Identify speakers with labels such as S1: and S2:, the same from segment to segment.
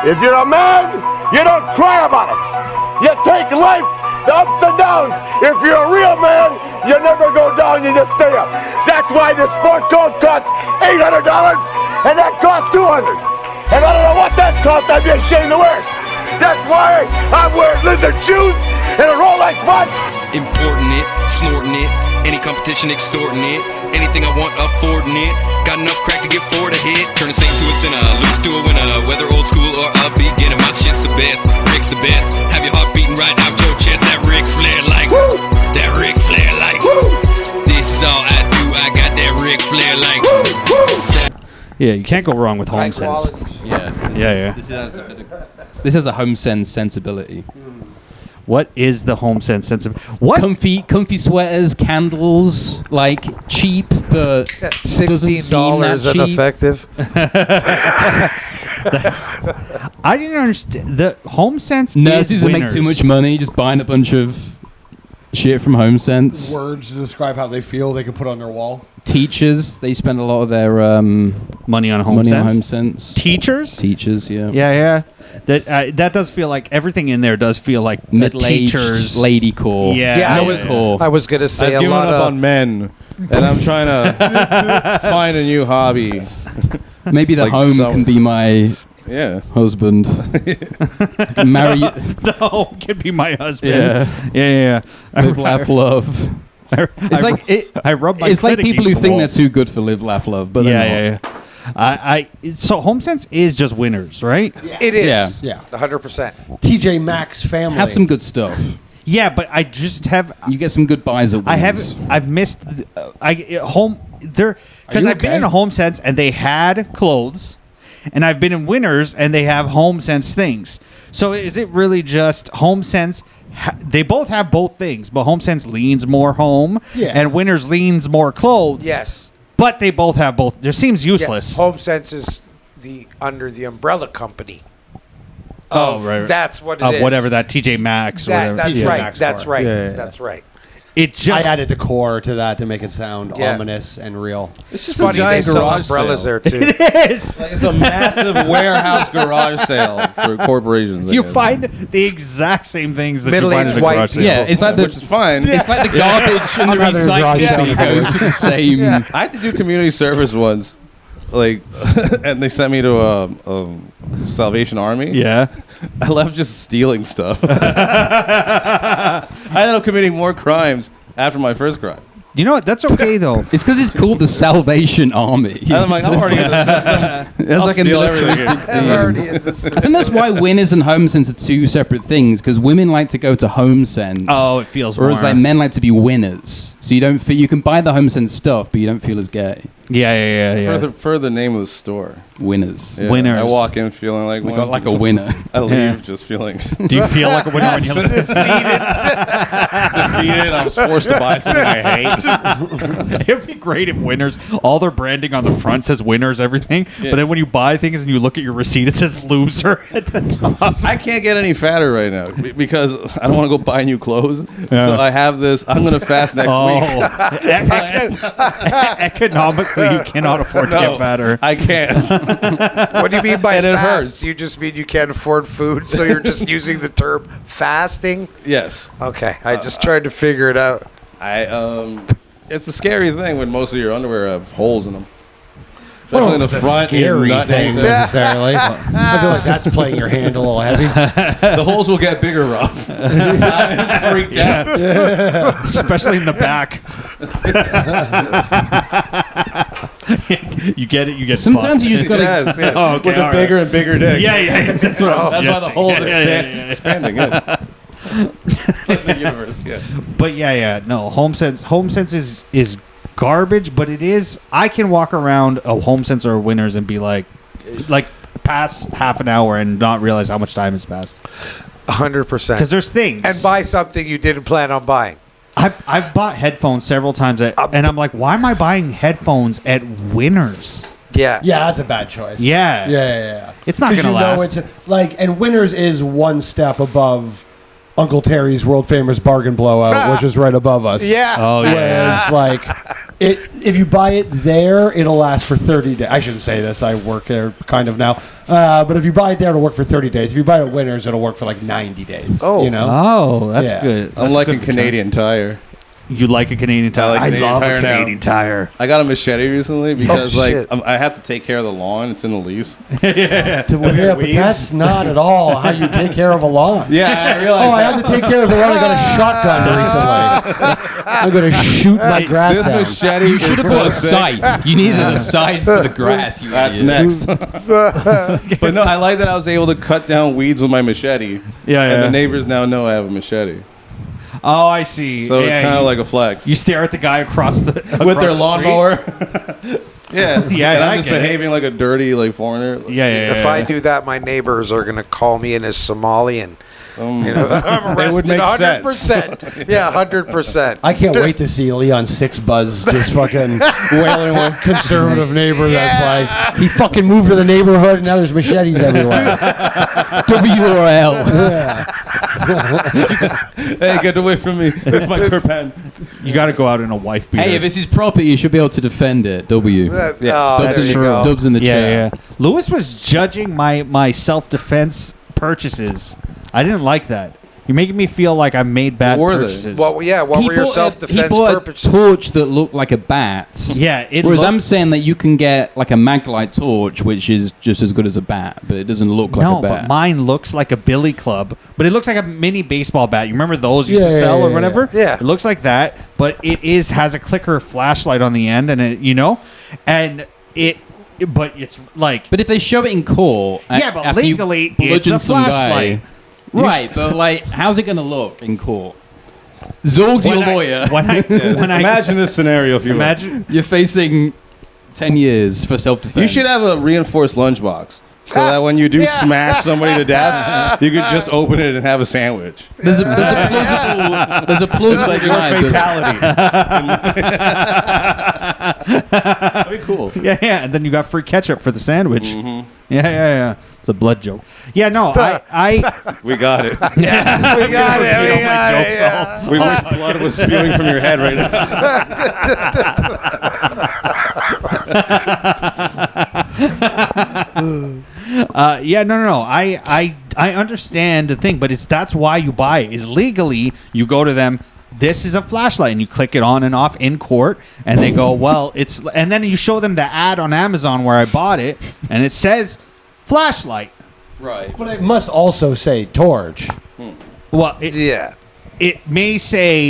S1: If you're a man, you don't cry about it. You take life, the ups and downs. If you're a real man, you never go down, you just stay up. That's why this sport coat costs $800 and that costs $200. And I don't know what that costs, I'd be ashamed to wear it. That's why I'm wearing lizard shoes and a Rolex watch.
S2: Importing it, snorting it, any competition extorting it, anything I want affording it. Got enough crack to get four to hit. Turn a saint to a sinner, lose to a winner. Whether old school or a beginner, my shit's the best. Rick's the best. Have your heart beating right out your chest. That Ric Flair like, woo! That Ric Flair like, woo! This is all I do. I got that Ric Flair like, woo!
S3: Yeah, you can't go wrong with home sense.
S4: Yeah. This has a home sense sensibility.
S3: What is the home sense sensibility? What?
S4: Comfy sweaters, candles, like cheap, but doesn't seem that
S5: $16
S4: cheap.
S5: ineffective.
S3: I didn't understand. The home sense
S4: Nurses
S3: is
S4: that make too much money just buying a bunch of shit from home sense.
S6: Words to describe how they feel they can put on their wall.
S4: Teachers, they spend a lot of their
S3: money on home sense. Teachers,
S4: yeah.
S3: Yeah. That does feel like everything in there does feel like
S4: middle-aged
S3: teachers
S4: lady core.
S3: Yeah,
S5: I was gonna say
S7: I've given up on men, and I'm trying to find a new hobby.
S4: Maybe the home can be my husband. Marry you.
S3: The home can be my husband.
S4: Yeah.
S3: Live,
S4: laugh, love.
S3: I rub my
S4: It's like
S3: clit
S4: people who
S3: against the
S4: think
S3: walls.
S4: they're too good for live, laugh, love. But
S3: so home sense is just winners, right?
S5: It is.
S6: Yeah.
S5: 100%.
S6: TJ Maxx family
S4: has some good stuff.
S3: Yeah, but I just have.
S4: You get some good buys at Winners.
S3: I've missed. Home there because
S6: you
S3: I've been
S6: okay?
S3: in a home sense and they had clothes, and I've been in Winners and they have home sense things. So is it really just home sense? They both have both things, but home sense leans more home, and Winners leans more clothes.
S5: Yes.
S3: But they both have both. It seems useless.
S5: Yeah, HomeSense is under the umbrella company.
S3: Right.
S5: That's what it is.
S3: Whatever that TJ Maxx.
S5: That's
S6: TJ
S5: right.
S6: Maxx
S5: That's
S6: bar.
S5: right.
S6: Yeah.
S5: That's right.
S3: It just.
S6: I added the core to that to make it sound ominous and real.
S7: It's just
S5: Funny,
S7: a giant
S5: they sell
S7: garage
S5: umbrellas
S7: sale.
S5: there too.
S3: It is.
S7: Like, it's a massive warehouse garage sale for corporations. I
S3: You
S7: guess.
S3: find the exact same things that
S5: Middle-aged
S3: you find in a
S5: white
S3: garage sale.
S5: people.
S4: Yeah, it's like
S7: which is fine.
S4: It's like the garbage and the
S6: Another garage sale.
S4: recycling goes to the same.
S7: I had to do community service once, like, and they sent me to a Salvation Army.
S3: Yeah.
S7: I left just stealing stuff. I ended up committing more crimes after my first crime.
S3: You know what? That's okay though.
S4: It's because it's called the Salvation Army.
S7: And I'm like, I'm already in the system.
S4: It's like a
S7: steal everything.
S4: militaristic
S5: I'm
S4: thing.
S5: already in this.
S4: I think that's why Winners and Home Sense are two separate things, because women like to go to Home Sense.
S3: Oh, it feels
S4: whereas
S3: more.
S4: like men like to be winners. So you don't feel, you can buy the Home Sense stuff, but you don't feel as gay.
S3: Yeah.
S7: For the name of the store.
S4: Winners.
S7: Yeah,
S3: Winners.
S7: I walk in feeling like
S4: We
S7: one.
S4: got like a winner.
S7: I leave
S3: Yeah.
S7: just feeling
S3: Do you feel like a winner when you
S7: defeated. I was forced to buy something I hate.
S3: It would be great if Winners, all their branding on the front says Winners, everything.
S7: Yeah.
S3: But then when you buy things and you look at your receipt, it says Loser at the top.
S7: I can't get any fatter right now because I don't want to go buy new clothes. So I have this. I'm going to fast next week.
S3: Economically, you cannot afford to
S7: No,
S3: get fatter.
S7: I can't.
S5: What do you mean by
S7: And it
S5: fast?
S7: hurts.
S5: You just mean you can't afford food, so you're just using the term fasting?
S7: Yes.
S5: Okay, I just tried to figure it out.
S7: It's a scary thing when most of your underwear have holes in them. Especially in the front.
S6: Scary
S7: nut
S6: thing
S7: hangs out.
S6: necessarily. I feel like that's playing your hand a little heavy.
S7: The holes will get bigger, Rough. I'm freaked out.
S3: Especially in the back. You get it. You get.
S4: Sometimes you just
S7: It
S4: gotta.
S7: has, yeah.
S3: Oh, okay,
S7: With a
S3: all
S7: bigger and bigger dick.
S3: Yeah. That's what
S7: That's why the holes
S3: Yeah.
S7: expanding. Yeah. It's like the universe. Yeah.
S3: But no. Home sense is garbage, but it is. I can walk around a home sense or a Winners and be like pass half an hour and not realize how much time has passed
S5: 100%.
S3: because there's things.
S5: And buy something you didn't plan on buying.
S3: I've bought headphones several times and I'm like, why am I buying headphones at Winners?
S5: Yeah.
S6: Yeah, that's a bad choice.
S3: Yeah. It's not
S6: 'Cause
S3: gonna last.
S6: It's and Winners is one step above Uncle Terry's world famous bargain blowout, which is right above us.
S5: Yeah.
S3: Oh
S6: Where
S3: yeah.
S6: it's like If you buy it there, it'll last for 30 days. I shouldn't say this. I work there kind of now. But if you buy it there, it'll work for 30 days. If you buy it at Winners, it'll work for like 90 days.
S5: Oh.
S6: You know?
S3: Oh, that's
S6: Yeah.
S3: good.
S7: I'm like a Canadian Tire.
S3: You like a Canadian Tire?
S7: I like Canadian
S3: love
S7: Tire
S3: a
S7: now.
S3: Canadian Tire.
S7: I got a machete recently because
S5: shit.
S7: I have to take care of the lawn. It's in the lease.
S6: Yeah, but that's not at all how you take care of a lawn.
S7: Yeah, I realized.
S6: I have to take care of the lawn. I got a shotgun recently. I'm going to shoot my grass
S7: This
S6: down.
S7: machete.
S4: You should have bought a scythe. You needed a scythe for the grass. You
S7: That's
S4: idiot.
S7: next. But no, I like that I was able to cut down weeds with my machete.
S3: Yeah,
S7: And
S3: yeah.
S7: the neighbors now know I have a machete.
S3: Oh, I see.
S7: So it's
S3: Yeah,
S7: kind of
S3: you-
S7: like a flex.
S3: You stare at the guy across the
S7: With their
S3: across the
S7: lawnmower. Yeah.
S3: Yeah,
S7: And
S3: I
S7: I'm just
S3: get it.
S7: behaving like a dirty foreigner.
S3: street. Yeah.
S5: If I do that, my neighbors are going to call me in as Somalian. I'm
S7: They would
S5: arrested
S7: make
S5: 100%. Yeah, 100%.
S6: I can't wait to see Leon Six Buzz just fucking wailing one conservative neighbor that's like, he fucking moved to the neighborhood and now there's machetes everywhere.
S4: WRL.
S7: Hey, get away from me. It's my Kerpen.
S3: You got to go out in a wife beater.
S4: Hey, if it's his property, you should be able to defend it. W.
S5: Oh,
S4: Dubs,
S5: there you
S4: in,
S5: go.
S4: Dubs in the
S3: yeah.
S4: chat.
S3: Lewis was judging my self-defense purchases. I didn't like that. You're making me feel like I made bad
S7: What were they?
S3: purchases.
S5: What were your self-defense
S4: He bought
S5: purposes?
S4: a torch that looked like a bat.
S3: yeah, it
S4: Whereas
S3: looked-
S4: I'm saying that you can get like a maglite torch, which is just as good as a bat, but it doesn't look like
S3: no,
S4: a bat.
S3: but mine looks like a billy club, but it looks like a mini baseball bat. You remember those used to
S6: Yeah,
S3: sell
S6: yeah,
S3: or
S6: yeah,
S3: whatever?
S5: yeah.
S3: It looks like that, but it has a clicker flashlight on the end, and and but it's like
S4: But if they show it in court,
S3: Yeah, but
S4: after you
S3: legally,
S4: bludgeon
S3: it's a
S4: some
S3: flashlight.
S4: guy, right? But like, how's it going to look in court? Zorg's your lawyer.
S3: When I
S7: Imagine this scenario if you will.
S3: imagine.
S4: You're facing 10 years for self-defense.
S7: You should have a reinforced lunchbox. So that when you do smash somebody to death, you could just open it and have a sandwich.
S4: There's a plausible. There's a plausible.
S7: It's like your
S4: deniability.
S7: fatality. That'd be cool.
S3: Yeah, and then you got free ketchup for the sandwich.
S7: Mm-hmm.
S3: Yeah. It's a blood joke. Yeah, no, I
S7: We got it.
S5: We got it. We got it.
S3: jokes
S5: Yeah.
S7: We wish blood was spewing from your head right now.
S3: no. I understand the thing, but that's why you buy it. Is legally you go to them. This is a flashlight, and you click it on and off in court, and they go, well, it's, and then you show them the ad on Amazon where I bought it, and it says flashlight.
S4: Right.
S6: But it must also say torch.
S3: Well,
S5: Yeah.
S3: it may say,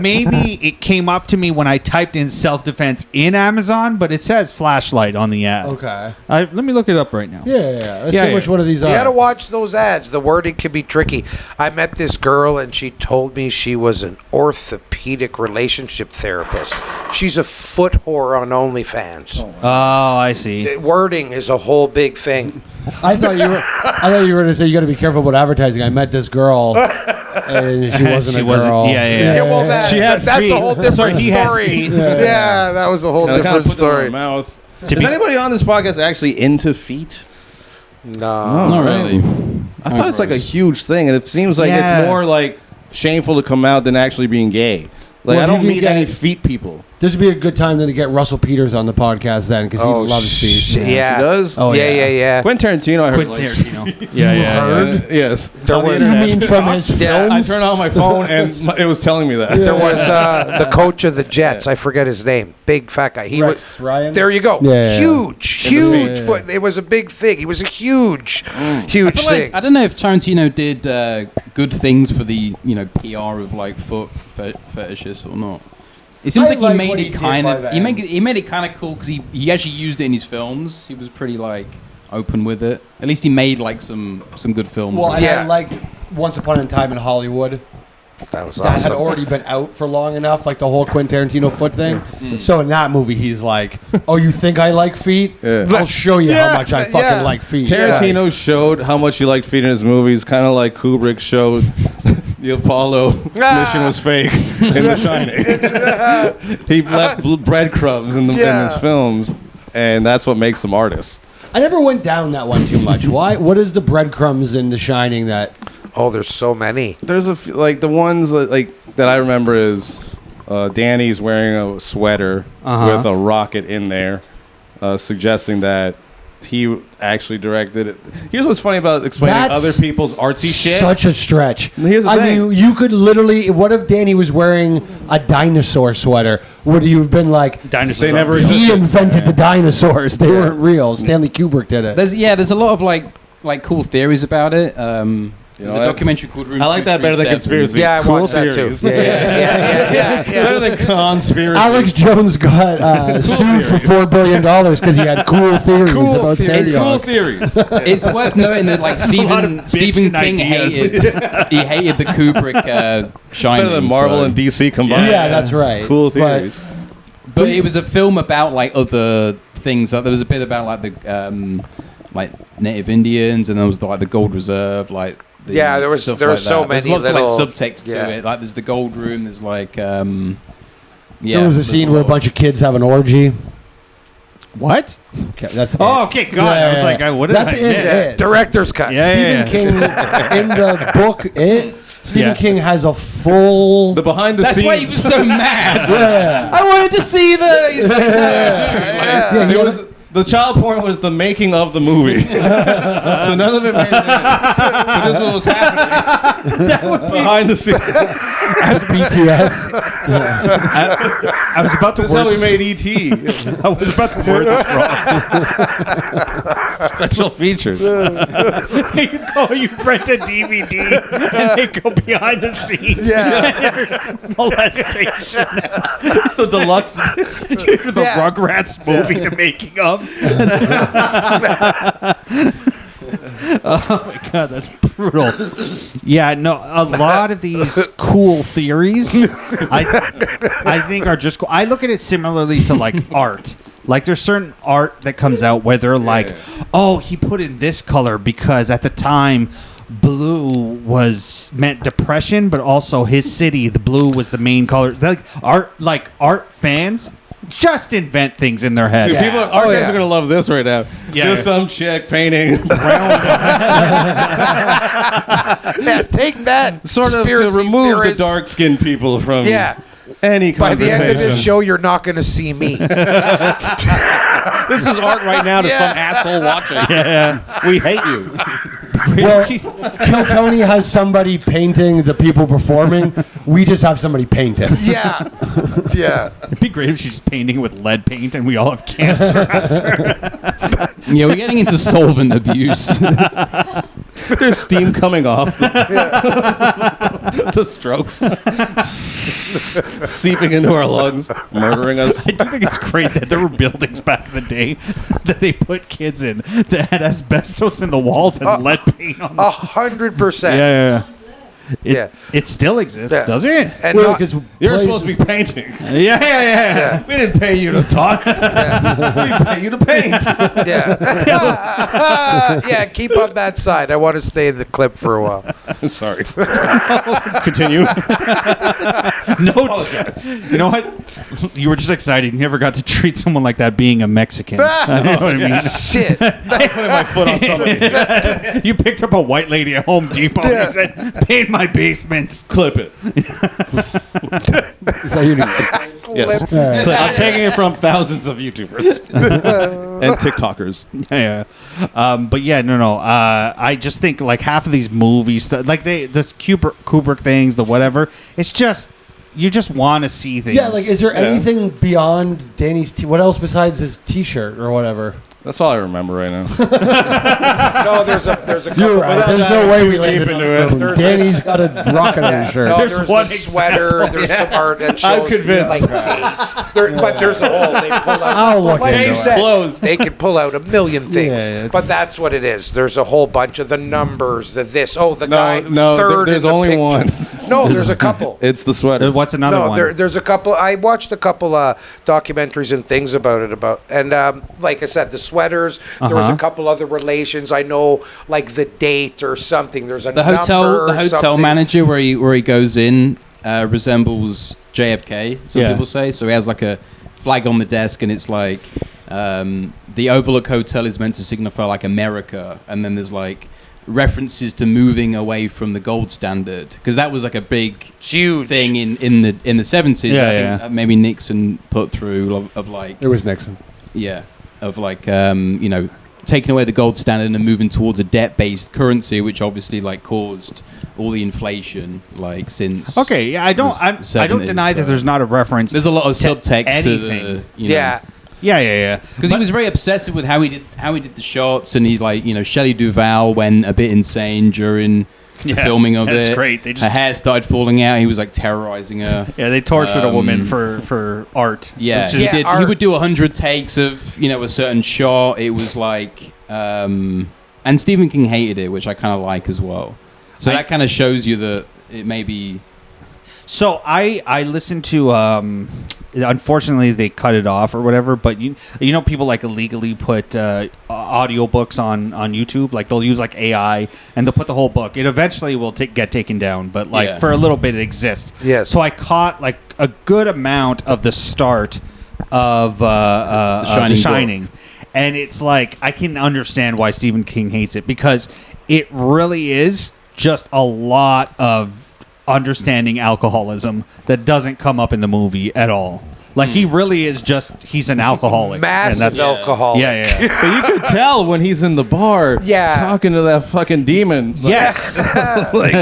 S3: maybe it came up to me when I typed in self-defense in Amazon, but it says flashlight on the ad.
S6: Okay.
S3: Let me look it up right now.
S6: Yeah. Let's
S3: Yeah,
S6: see which
S3: yeah.
S6: one of these
S5: You
S6: are.
S5: got to watch those ads. The wording can be tricky. I met this girl, and she told me she was an orthopedic relationship therapist. She's a foot whore on OnlyFans.
S3: Oh, I see.
S5: The wording is a whole big thing.
S6: I thought you were going to say you got to be careful about advertising. I met this girl, and she wasn't
S3: She
S6: a
S3: wasn't-
S6: girl.
S3: yeah.
S5: Yeah, well,
S3: She had
S5: that's
S3: feet.
S5: a whole different
S3: Sorry, he had
S5: story.
S3: feet.
S5: Yeah, that was a whole
S7: And I kinda
S5: different
S7: put them in
S5: story.
S7: my mouth.
S3: To
S7: Is
S3: be-
S7: anybody on this podcast actually into feet?
S5: No.
S4: Not really.
S7: I thought it's like a huge thing, and it seems like
S3: Yeah.
S7: it's more like shameful to come out than actually being gay. Like,
S6: Well,
S7: I don't
S6: you can
S7: meet
S6: get-
S7: any feet people.
S6: This would be a good time then to get Russell Peters on the podcast then, because he loves feet.
S5: Yeah.
S7: He does?
S6: Oh,
S5: yeah.
S7: Quentin Tarantino, I heard.
S3: Quentin
S7: like,
S3: Tarantino. Yeah.
S7: Yes.
S5: There
S7: On the
S5: was-
S6: You
S7: internet.
S6: mean from his
S5: Yeah,
S7: I
S6: films?
S7: turned on my phone and it was telling me that.
S5: There was the coach of the Jets. I forget his name. Big fat guy. He
S6: Rex
S5: was
S6: Ryan?
S5: There you go.
S6: Yeah.
S5: Huge foot. It was a big thing. He was a huge
S4: I
S5: thing.
S4: feel like, I don't know if Tarantino did good things for the PR of like foot fetishists or not. It seems
S6: I
S4: like he
S6: like
S4: made
S6: what he
S4: it
S6: did
S4: kind
S6: by
S4: of
S6: the
S4: he made
S6: end.
S4: he made it kind of cool because he actually used it in his films. He was pretty like open with it. At least he made like some good films.
S6: Well, and
S5: Yeah.
S6: I liked Once Upon a Time in Hollywood.
S5: That was
S6: That had
S5: awesome.
S6: already been out for long enough, like the whole Quentin Tarantino foot thing. So in that movie, he's like, "Oh, you think I like feet?
S7: Yeah.
S6: I'll show you how much I fucking
S5: Yeah.
S6: like feet."
S7: Tarantino showed how much he liked feet in his movies, kind of like Kubrick showed the Apollo mission was fake in The Shining. He left breadcrumbs in his films, and that's what makes them artists.
S6: I never went down that one too much. Why? What is the breadcrumbs in The Shining that?
S5: Oh, there's so many.
S7: There's like the ones like that I remember is Danny's wearing a sweater with a rocket in there, suggesting that he actually directed it. Here's what's funny about explaining
S6: That's
S7: other people's artsy shit.
S6: Such a stretch.
S7: Here's the
S6: I
S7: thing.
S6: mean, you could literally. What if Danny was wearing a dinosaur sweater? Would you have been like,
S3: Dinosaurs.
S7: They never
S3: aren't real.
S6: he invented the dinosaurs? They weren't real. Stanley Kubrick did it.
S4: There's a lot of like cool theories about it. There's a
S7: what?
S4: documentary called Room
S7: I like that better than
S4: 237.
S7: conspiracy.
S5: Yeah, I
S7: cool
S5: watched that too.
S7: theories.
S5: Yeah.
S7: Better than conspiracy.
S6: Alex Jones got sued for $4 billion because he had cool theories about
S4: theories.
S6: Sandy
S7: Cool
S6: Hook.
S7: theories.
S4: It's worth noting that like Stephen King
S3: ideas.
S4: hated the Kubrick Shining.
S7: Better than Marvel
S4: so-
S7: and DC combined.
S6: Yeah, that's right.
S7: Cool
S6: But-
S7: theories.
S4: But it was a film about like other things. Like, there was a bit about like the like Native Indians, and there was like the Gold Reserve, like.
S5: Yeah, there was
S4: stuff
S5: so
S4: that.
S5: many
S4: There's lots
S5: little-
S4: of like subtext
S5: yeah.
S4: to it. Like there's the Gold Room. There's like yeah.
S6: There was a
S4: there's
S6: scene where a
S4: lot
S6: bunch of kids have an orgy.
S3: What?
S6: Okay, that's
S3: Oh, okay, God. I was like, what did
S6: That's
S3: I
S6: in
S3: miss?
S6: it.
S5: Director's cut.
S3: Yeah,
S6: Stephen King in the book Stephen
S3: Yeah.
S6: King has a full.
S7: The behind the
S4: That's
S7: scenes.
S4: why he was so mad.
S6: Yeah.
S4: I wanted to see the. He's like,
S6: Yeah, he
S7: It
S6: had
S7: was, the child porn was the making of the movie. So none of it made it in. But this is what was happening. Behind the scenes.
S6: as BTS.
S3: I was about to
S7: This is how
S3: word
S7: we
S3: this.
S7: made E.T.
S3: I was about to word this wrong.
S7: Special features.
S3: You rent a DVD and they go behind the scenes. There's molestation.
S7: It's the deluxe.
S3: The Rugrats movie, the making of. Oh my God, that's brutal. Yeah, no, a lot of these cool theories, I think are just cool. I look at it similarly to like art. Like there's certain art that comes out where they're like, oh, he put in this color because at the time blue meant depression, but also his city, the blue was the main color. Like art fans just invent things in their head.
S7: Dude, people, our guys are gonna love this right now.
S3: Yeah.
S7: Just some chick painting
S5: Yeah, take that.
S7: sort of to
S5: conspiracy
S7: remove
S5: theorist.
S7: the dark-skinned people from
S5: Yeah.
S7: any
S5: By the
S7: conversation.
S5: end of this show, you're not going to see me.
S7: This is art right now to
S5: Yeah.
S7: some asshole watching. Yeah, we hate you.
S6: Well, Kill Tony has somebody painting the people performing. We just have somebody painting.
S5: Yeah.
S3: It'd be great if she's painting with lead paint and we all have cancer.
S4: Yeah, we're getting into solvent abuse.
S7: There's steam coming off the strokes, seeping into our lungs, murdering us.
S3: I do think it's great that there were buildings back in the day that they put kids in that had asbestos in the walls and lead paint on them.
S5: 100%.
S3: Yeah.
S5: Yeah.
S3: It still exists,
S5: Yeah.
S3: doesn't it?
S5: And
S6: Well,
S5: not-
S6: 'cause
S7: You're
S6: places-
S7: supposed to be painting.
S3: Yeah.
S7: We didn't pay you to talk. We pay you to paint.
S5: yeah, keep on that side. I want to stay in the clip for a while.
S7: Sorry. Continue.
S3: No, you know what? You were just excited. You never got to treat someone like that being a Mexican. You know what I mean?
S5: Shit.
S7: Putting my foot on somebody.
S3: You picked up a white lady at Home Depot and said, paint my basement.
S7: Clip it.
S6: Is that you?
S7: Yes. I'm taking it from thousands of YouTubers and TikTokers.
S3: Yeah. But yeah, no. I just think like half of these movies, like this Kubrick things, the whatever, it's just, you just want to see things.
S6: Yeah, like, is there anything beyond Danny's what else besides his T-shirt or whatever?
S7: That's all I remember right now.
S5: No, there's a couple.
S6: You're right. There's no way we landed
S7: into
S6: on
S7: it.
S6: that one. Danny's got a rocket on his shirt.
S5: No,
S3: There's
S5: there's
S3: one
S5: a sweater. There's some art that shows.
S7: I'm convinced.
S5: Like, dates. But there's a whole. They pull out.
S6: I'll look
S5: like
S6: into
S5: you
S6: it.
S5: said,
S7: Closed.
S5: they could pull out a million things.
S6: Yeah,
S5: but that's what it is. There's a whole bunch of the numbers. The this. Oh, the
S7: No,
S5: guy who's
S7: no,
S5: third.
S7: there's
S5: in the
S7: only
S5: picture.
S7: one.
S5: No, there's a couple.
S7: It's the sweater.
S3: What's another
S5: No,
S3: one?
S5: there's a couple. I watched a couple documentaries and things about it. And like I said, the sweaters. There was a couple other relations. I know, like the date or something. There's a
S4: The
S5: number
S4: hotel
S5: or something.
S4: manager where he goes in resembles JFK. Some
S3: Yeah.
S4: people say. So he has like a flag on the desk, and it's like the Overlook Hotel is meant to signify like America, and then there's like references to moving away from the gold standard, because that was like a big
S5: Huge
S4: thing in the 70s.
S3: Yeah,
S4: that I
S3: yeah.
S4: think maybe Nixon put through of like
S6: It was Nixon.
S4: of like you know, taking away the gold standard and moving towards a debt-based currency, which obviously like caused all the inflation like since.
S3: Okay, yeah, I don't deny that there's not a reference.
S4: There's a lot of
S3: to
S4: subtext to the
S3: anything.
S5: Yeah.
S3: Yeah.
S4: Because he was very obsessive with how he did the shots, and he's like, you know, Shelley Duvall went a bit insane during the filming of
S3: that's
S4: it.
S3: great. They just-
S4: her hair started falling out. He was like terrorizing her.
S3: Yeah, they tortured a woman for art.
S4: Yeah,
S3: which is-
S4: he would do 100 takes of, you know, a certain shot. It was like, and Stephen King hated it, which I kind of like as well. So that kind of shows you that it may be.
S3: So I listened to unfortunately they cut it off or whatever, but you know people like illegally put audiobooks on YouTube, like they'll use like AI and they'll put the whole book. It eventually will get taken down, but like for a little bit it exists.
S5: Yes.
S3: So I caught like a good amount of the start of The Shining. And it's like I can understand why Stephen King hates it, because it really is just a lot of understanding alcoholism that doesn't come up in the movie at all. Like he really is he's an alcoholic.
S5: Massive alcoholic.
S3: Yeah.
S7: But you could tell when he's in the bar talking to that fucking demon. Like,
S3: Yes.
S7: like,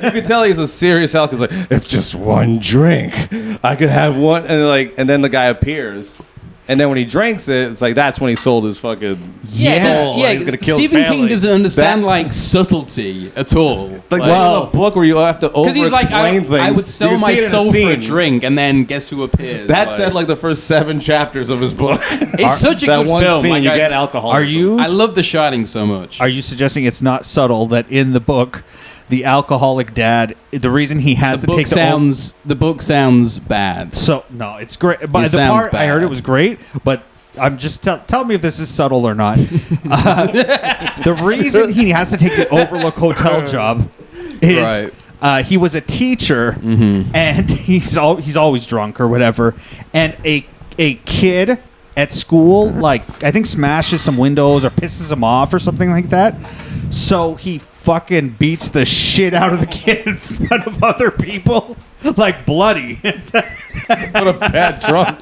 S7: you could tell he's a serious alcoholic. He's like, if just one drink, I could have one. And then the guy appears. And then when he drinks it, it's like that's when he sold his fucking soul. Like, he's gonna kill his
S4: Stephen King
S7: family.
S4: doesn't understand like subtlety at all.
S7: Like, well, a book where you have to
S4: because he's like,
S7: over-explain things.
S4: I would
S7: You
S4: sell
S7: can
S4: my
S7: see it in a
S4: soul for a
S7: scene.
S4: drink, and then guess who appears?
S7: That said, like the first 7 chapters of his book.
S4: It's such a
S7: that
S4: good
S7: one
S4: film.
S7: scene,
S4: Like,
S7: you
S4: I-
S7: get alcohol.
S3: Are you?
S4: I love The Shining so much.
S3: Are you suggesting it's not subtle that in the book, the alcoholic dad, the reason he has
S4: the
S3: to
S4: book
S3: take
S4: sounds the book sounds bad.
S3: So no, it's great. But
S4: It
S3: the
S4: sounds
S3: part I heard
S4: bad.
S3: it was great, but I'm just tell me if this is subtle or not. The reason he has to take the Overlook Hotel job is he was a teacher and he's always drunk or whatever, and a kid at school like I think smashes some windows or pisses him off or something like that. So he fucking beats the shit out of the kid in front of other people, like bloody.
S7: What a bad drunk.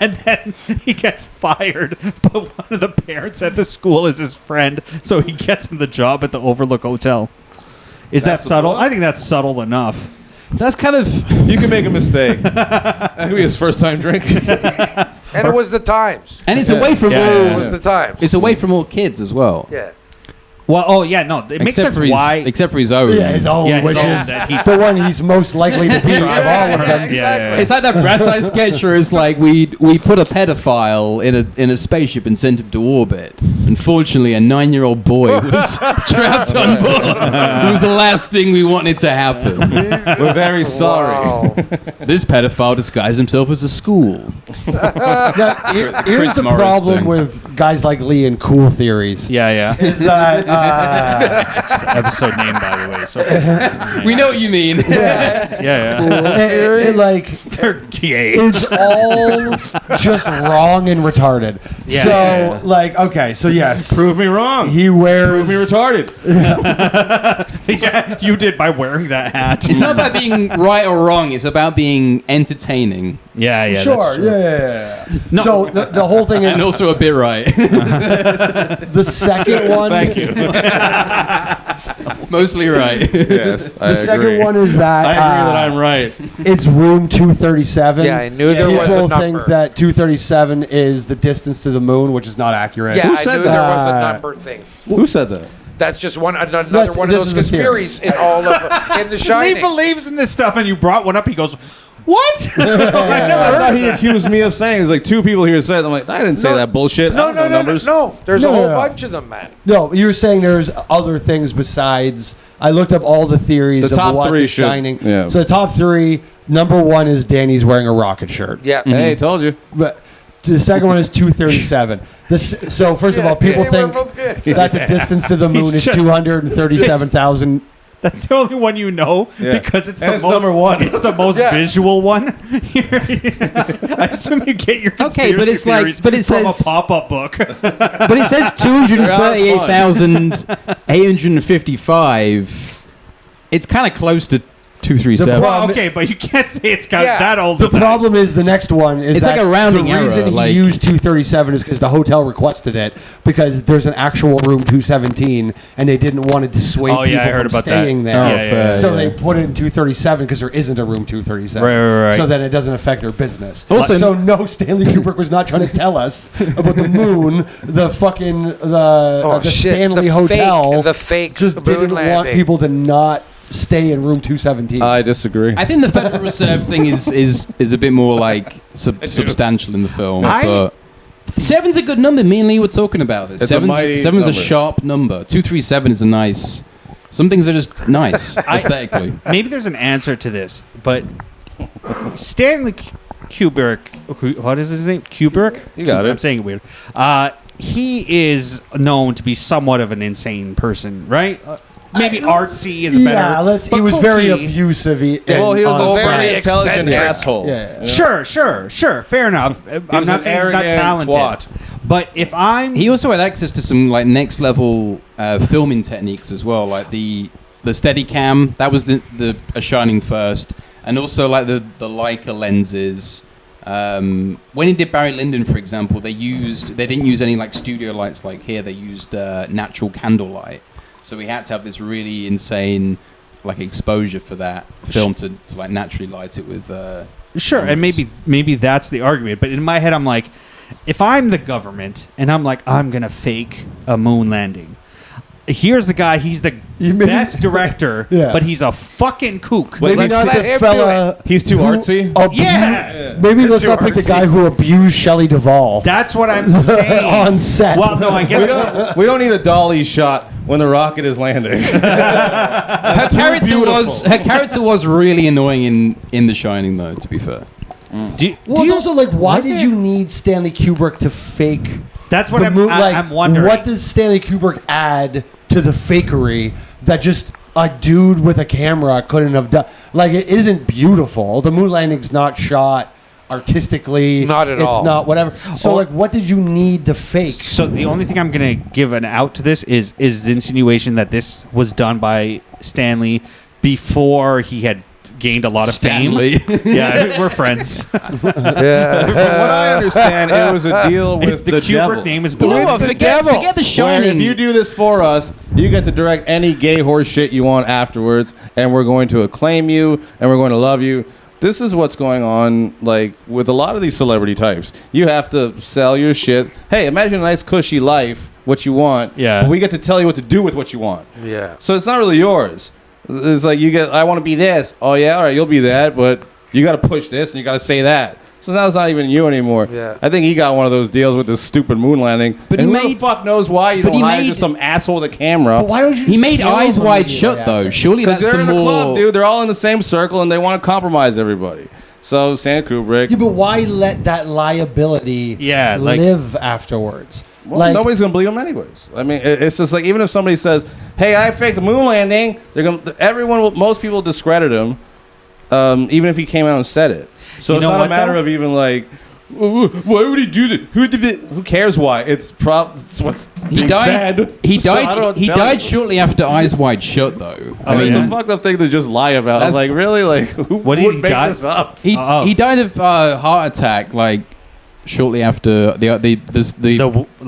S3: And then he gets fired, but one of the parents at the school is his friend, so he gets him the job at the Overlook Hotel. Is that subtle? I think that's subtle enough.
S4: That's kind of
S7: You can make a mistake. That could be his first time drink.
S5: And it was the times.
S4: and it's away from
S5: It was the times.
S4: it's away from all kids as well.
S5: Yeah.
S3: Well, it makes sense why.
S4: except for his own.
S6: Yeah, his own,
S3: Yeah, his
S6: which
S3: own
S6: is
S3: that he-
S6: the one he's most likely to be of all of them.
S3: Yeah.
S4: It's like that Brass Eye sketch where it's like we put a pedophile in a spaceship and sent him to orbit. Unfortunately, a 9-year-old boy was trapped on board. It was the last thing we wanted to happen.
S7: We're very sorry.
S5: Wow.
S4: This pedophile disguised himself as a school.
S6: Now, here's
S4: Chris
S6: the
S4: Morris
S6: problem
S4: thing.
S6: with guys like Lee and cool theories.
S3: Yeah.
S6: Is that
S3: It's an episode name, by the way. So
S4: We know what you mean.
S3: yeah.
S6: like
S3: They're gay.
S6: it's all just wrong and retarded.
S3: Yeah.
S6: So like okay, so yes,
S7: Prove me wrong.
S6: he wears
S7: Prove me retarded.
S3: Yeah, you did by wearing that hat.
S4: It's not about being right or wrong. It's about being entertaining
S6: sure,
S3: Yeah. That's true.
S6: yeah.
S3: No.
S6: So the whole thing is
S4: and also a bit right.
S6: the second one.
S7: Thank you.
S4: Mostly right.
S7: Yes,
S6: The second one is that
S7: I agree that I'm right.
S6: it's room 237.
S5: Yeah, I knew there was a
S6: People
S5: number.
S6: think that 237 is the distance to the moon, which is not accurate.
S5: Yeah,
S7: Who
S5: I
S7: said
S5: knew there was a
S6: that?
S5: number thing.
S7: Who said that?
S5: That's just another
S6: That's-
S5: one of
S6: this
S5: those
S6: is a theory.
S5: conspiracies in all of in The
S3: He
S5: Shining.
S3: believes in this stuff, and you brought one up. He goes, "What?"
S7: I thought he accused me of saying. There's like 2 people here said. I'm like, I didn't say
S5: No.
S7: that bullshit. I
S5: No,
S7: don't
S5: no,
S7: know
S5: no,
S7: numbers.
S5: no. There's
S6: No,
S5: a whole
S6: no.
S5: bunch of them, man.
S6: No, you were saying there's other things besides. I looked up all the theories
S7: The
S6: of
S7: top
S6: what
S7: 3
S6: The
S7: should-
S6: Shining.
S7: yeah.
S6: So the top 3. Number 1 is Danny's wearing a rocket shirt.
S5: Yeah.
S7: Hey, told you.
S6: But the second one is 237. So first of all, people
S5: Yeah, they were
S6: think
S5: both good.
S6: that the distance to the moon
S3: He's
S6: is
S3: just-
S6: 237,000
S3: That's the only one you know because it's
S7: And
S3: the
S7: it's
S3: most
S7: number one.
S3: It's the most visual one. I assume you get your conspiracy
S4: but it's like-
S3: theories
S4: but it
S3: from
S4: says-
S3: a pop-up book.
S4: But it says 238,855. It's kind of close to 237.
S3: Well, okay, but you can't say it's got that old.
S6: The problem is the next one is
S4: It's
S6: that
S4: like a rounding
S6: the
S4: error,
S6: reason he
S4: like-
S6: used 237 is because the hotel requested it because there's an actual room 217 and they didn't want to dissuade
S3: Oh, yeah, I
S6: people
S3: heard
S6: from
S3: about that.
S6: staying there.
S4: Oh, yeah,
S6: so
S4: yeah.
S6: they put it in 237 because there isn't a room 237.
S3: Right.
S6: So that it doesn't affect their business.
S4: Also-
S6: so no, Stanley Kubrick was not trying to tell us about the moon, the Stanley Hotel.
S5: The fake
S6: just
S5: moon
S6: didn't want
S5: landing.
S6: people to not stay in room 217.
S7: I disagree.
S4: I think the Federal Reserve thing is a bit more like substantial in the film. But 7's a good number. Me and Lee were talking about this.
S7: It's a mighty
S4: Seven's a
S7: number.
S4: sharp number. 237 is a nice. Some things are just nice aesthetically.
S3: Maybe there's an answer to this, but Stanley Kubrick. What is his name? Kubrick.
S7: You got it.
S3: I'm saying it weird. He is known to be somewhat of an insane person, right? Maybe artsy is better.
S6: Yeah, he was very abusive.
S7: Well, he was a
S6: on
S7: very
S6: set.
S7: intelligent asshole.
S6: Yeah.
S3: Sure. Fair enough. I'm not
S7: an
S3: saying he's not
S7: arrogant
S3: talented,
S7: twat.
S3: but if I'm
S4: He also had access to some like next level filming techniques as well, like the Steadicam. That was a Shining first, and also like the Leica lenses. When he did Barry Lyndon, for example, they didn't use any like studio lights like here. They used natural candlelight. So we had to have this really insane like exposure for that film to like naturally light it with
S3: sure, and maybe that's the argument. But in my head, I'm like, if I'm the government and I'm like, I'm gonna fake a moon landing. Here's the guy. He's the best director,
S6: Yeah.
S3: but he's a fucking kook.
S6: Maybe
S7: let's
S6: not
S5: let
S6: the
S5: him
S6: fella.
S7: He's too
S6: who
S7: artsy?
S3: Yeah.
S6: Maybe let's
S3: Too
S6: not pick the
S3: artsy.
S6: guy who abused Shelley Duvall
S3: That's what I'm saying
S6: on set.
S3: Well, no, I guess
S7: We don't need a dolly shot when the rocket is landing.
S4: her character was really annoying in The Shining, though. To be fair,
S6: It's also like, why did you need Stanley Kubrick to fake?
S3: That's what
S6: the
S3: I'm-
S6: moon?
S3: I'm wondering.
S6: What does Stanley Kubrick add to the fakery that just a dude with a camera couldn't have done? Like, it isn't beautiful. The moon landing's not shot artistically.
S5: Not at all.
S6: It's not whatever. So,
S3: Or-
S6: like, what did you need to fake?
S3: So the only thing I'm gonna give an out to this is the insinuation that this was done by Stanley before he had gained a lot of
S4: Stanley.
S3: fame. Yeah, we're friends.
S7: From what I understand, it was a deal with
S3: the
S7: the
S3: Kubrick
S7: devil.
S3: name is
S4: you know
S3: Blue.
S4: what? Forget The
S7: Where
S4: Shining.
S7: if you do this for us, you get to direct any gay horse shit you want afterwards, and we're going to acclaim you, and we're going to love you. This is what's going on, like, with a lot of these celebrity types. You have to sell your shit. Hey, imagine a nice, cushy life, what you want.
S3: Yeah.
S7: But we get to tell you what to do with what you want.
S5: Yeah.
S7: So it's not really yours. It's like I want to be this. Oh, yeah, all right, you'll be that, but you got to push this, and you got to say that. So now it's not even you anymore.
S5: Yeah.
S7: I think he got one of those deals with this stupid moon landing.
S4: But
S7: and
S4: he
S7: who the
S4: made-
S7: fuck knows why you
S4: but
S7: don't
S4: he
S7: hire
S4: made-
S7: just some asshole with a camera?
S6: But why don't you?
S4: He
S6: just
S4: made
S6: kill
S4: Eyes
S6: him
S4: Wide
S6: immediately
S4: Shut,
S6: after?
S4: though. Surely
S7: Because
S4: that's
S7: they're
S4: the
S7: in a
S4: more.
S7: club, dude. They're all in the same circle, and they want to compromise everybody. So Stanley Kubrick.
S6: Yeah, but why let that liability live afterwards?
S7: Well, nobody's gonna believe him anyways. I mean, it's just like even if somebody says, "Hey, I faked the moon landing," most people discredit him, even if he came out and said it. So
S3: You
S7: it's
S3: know
S7: not
S3: what,
S7: a matter
S3: though?
S7: of even like, why would he do that? Who cares why? It's what's
S4: He
S7: being
S4: died.
S7: said.
S4: He
S7: So I don't know
S4: died.
S7: what to
S4: He
S7: tell
S4: died
S7: you.
S4: shortly after Eyes Wide Shut, though.
S7: I mean, it's
S3: yeah.
S7: a fucked up thing to just lie about.
S4: That's-
S7: Like, really? Like, who
S3: What did
S7: would
S3: he
S7: make
S3: die?
S7: this up?
S4: He
S3: Oh.
S4: he died of heart attack, like shortly after the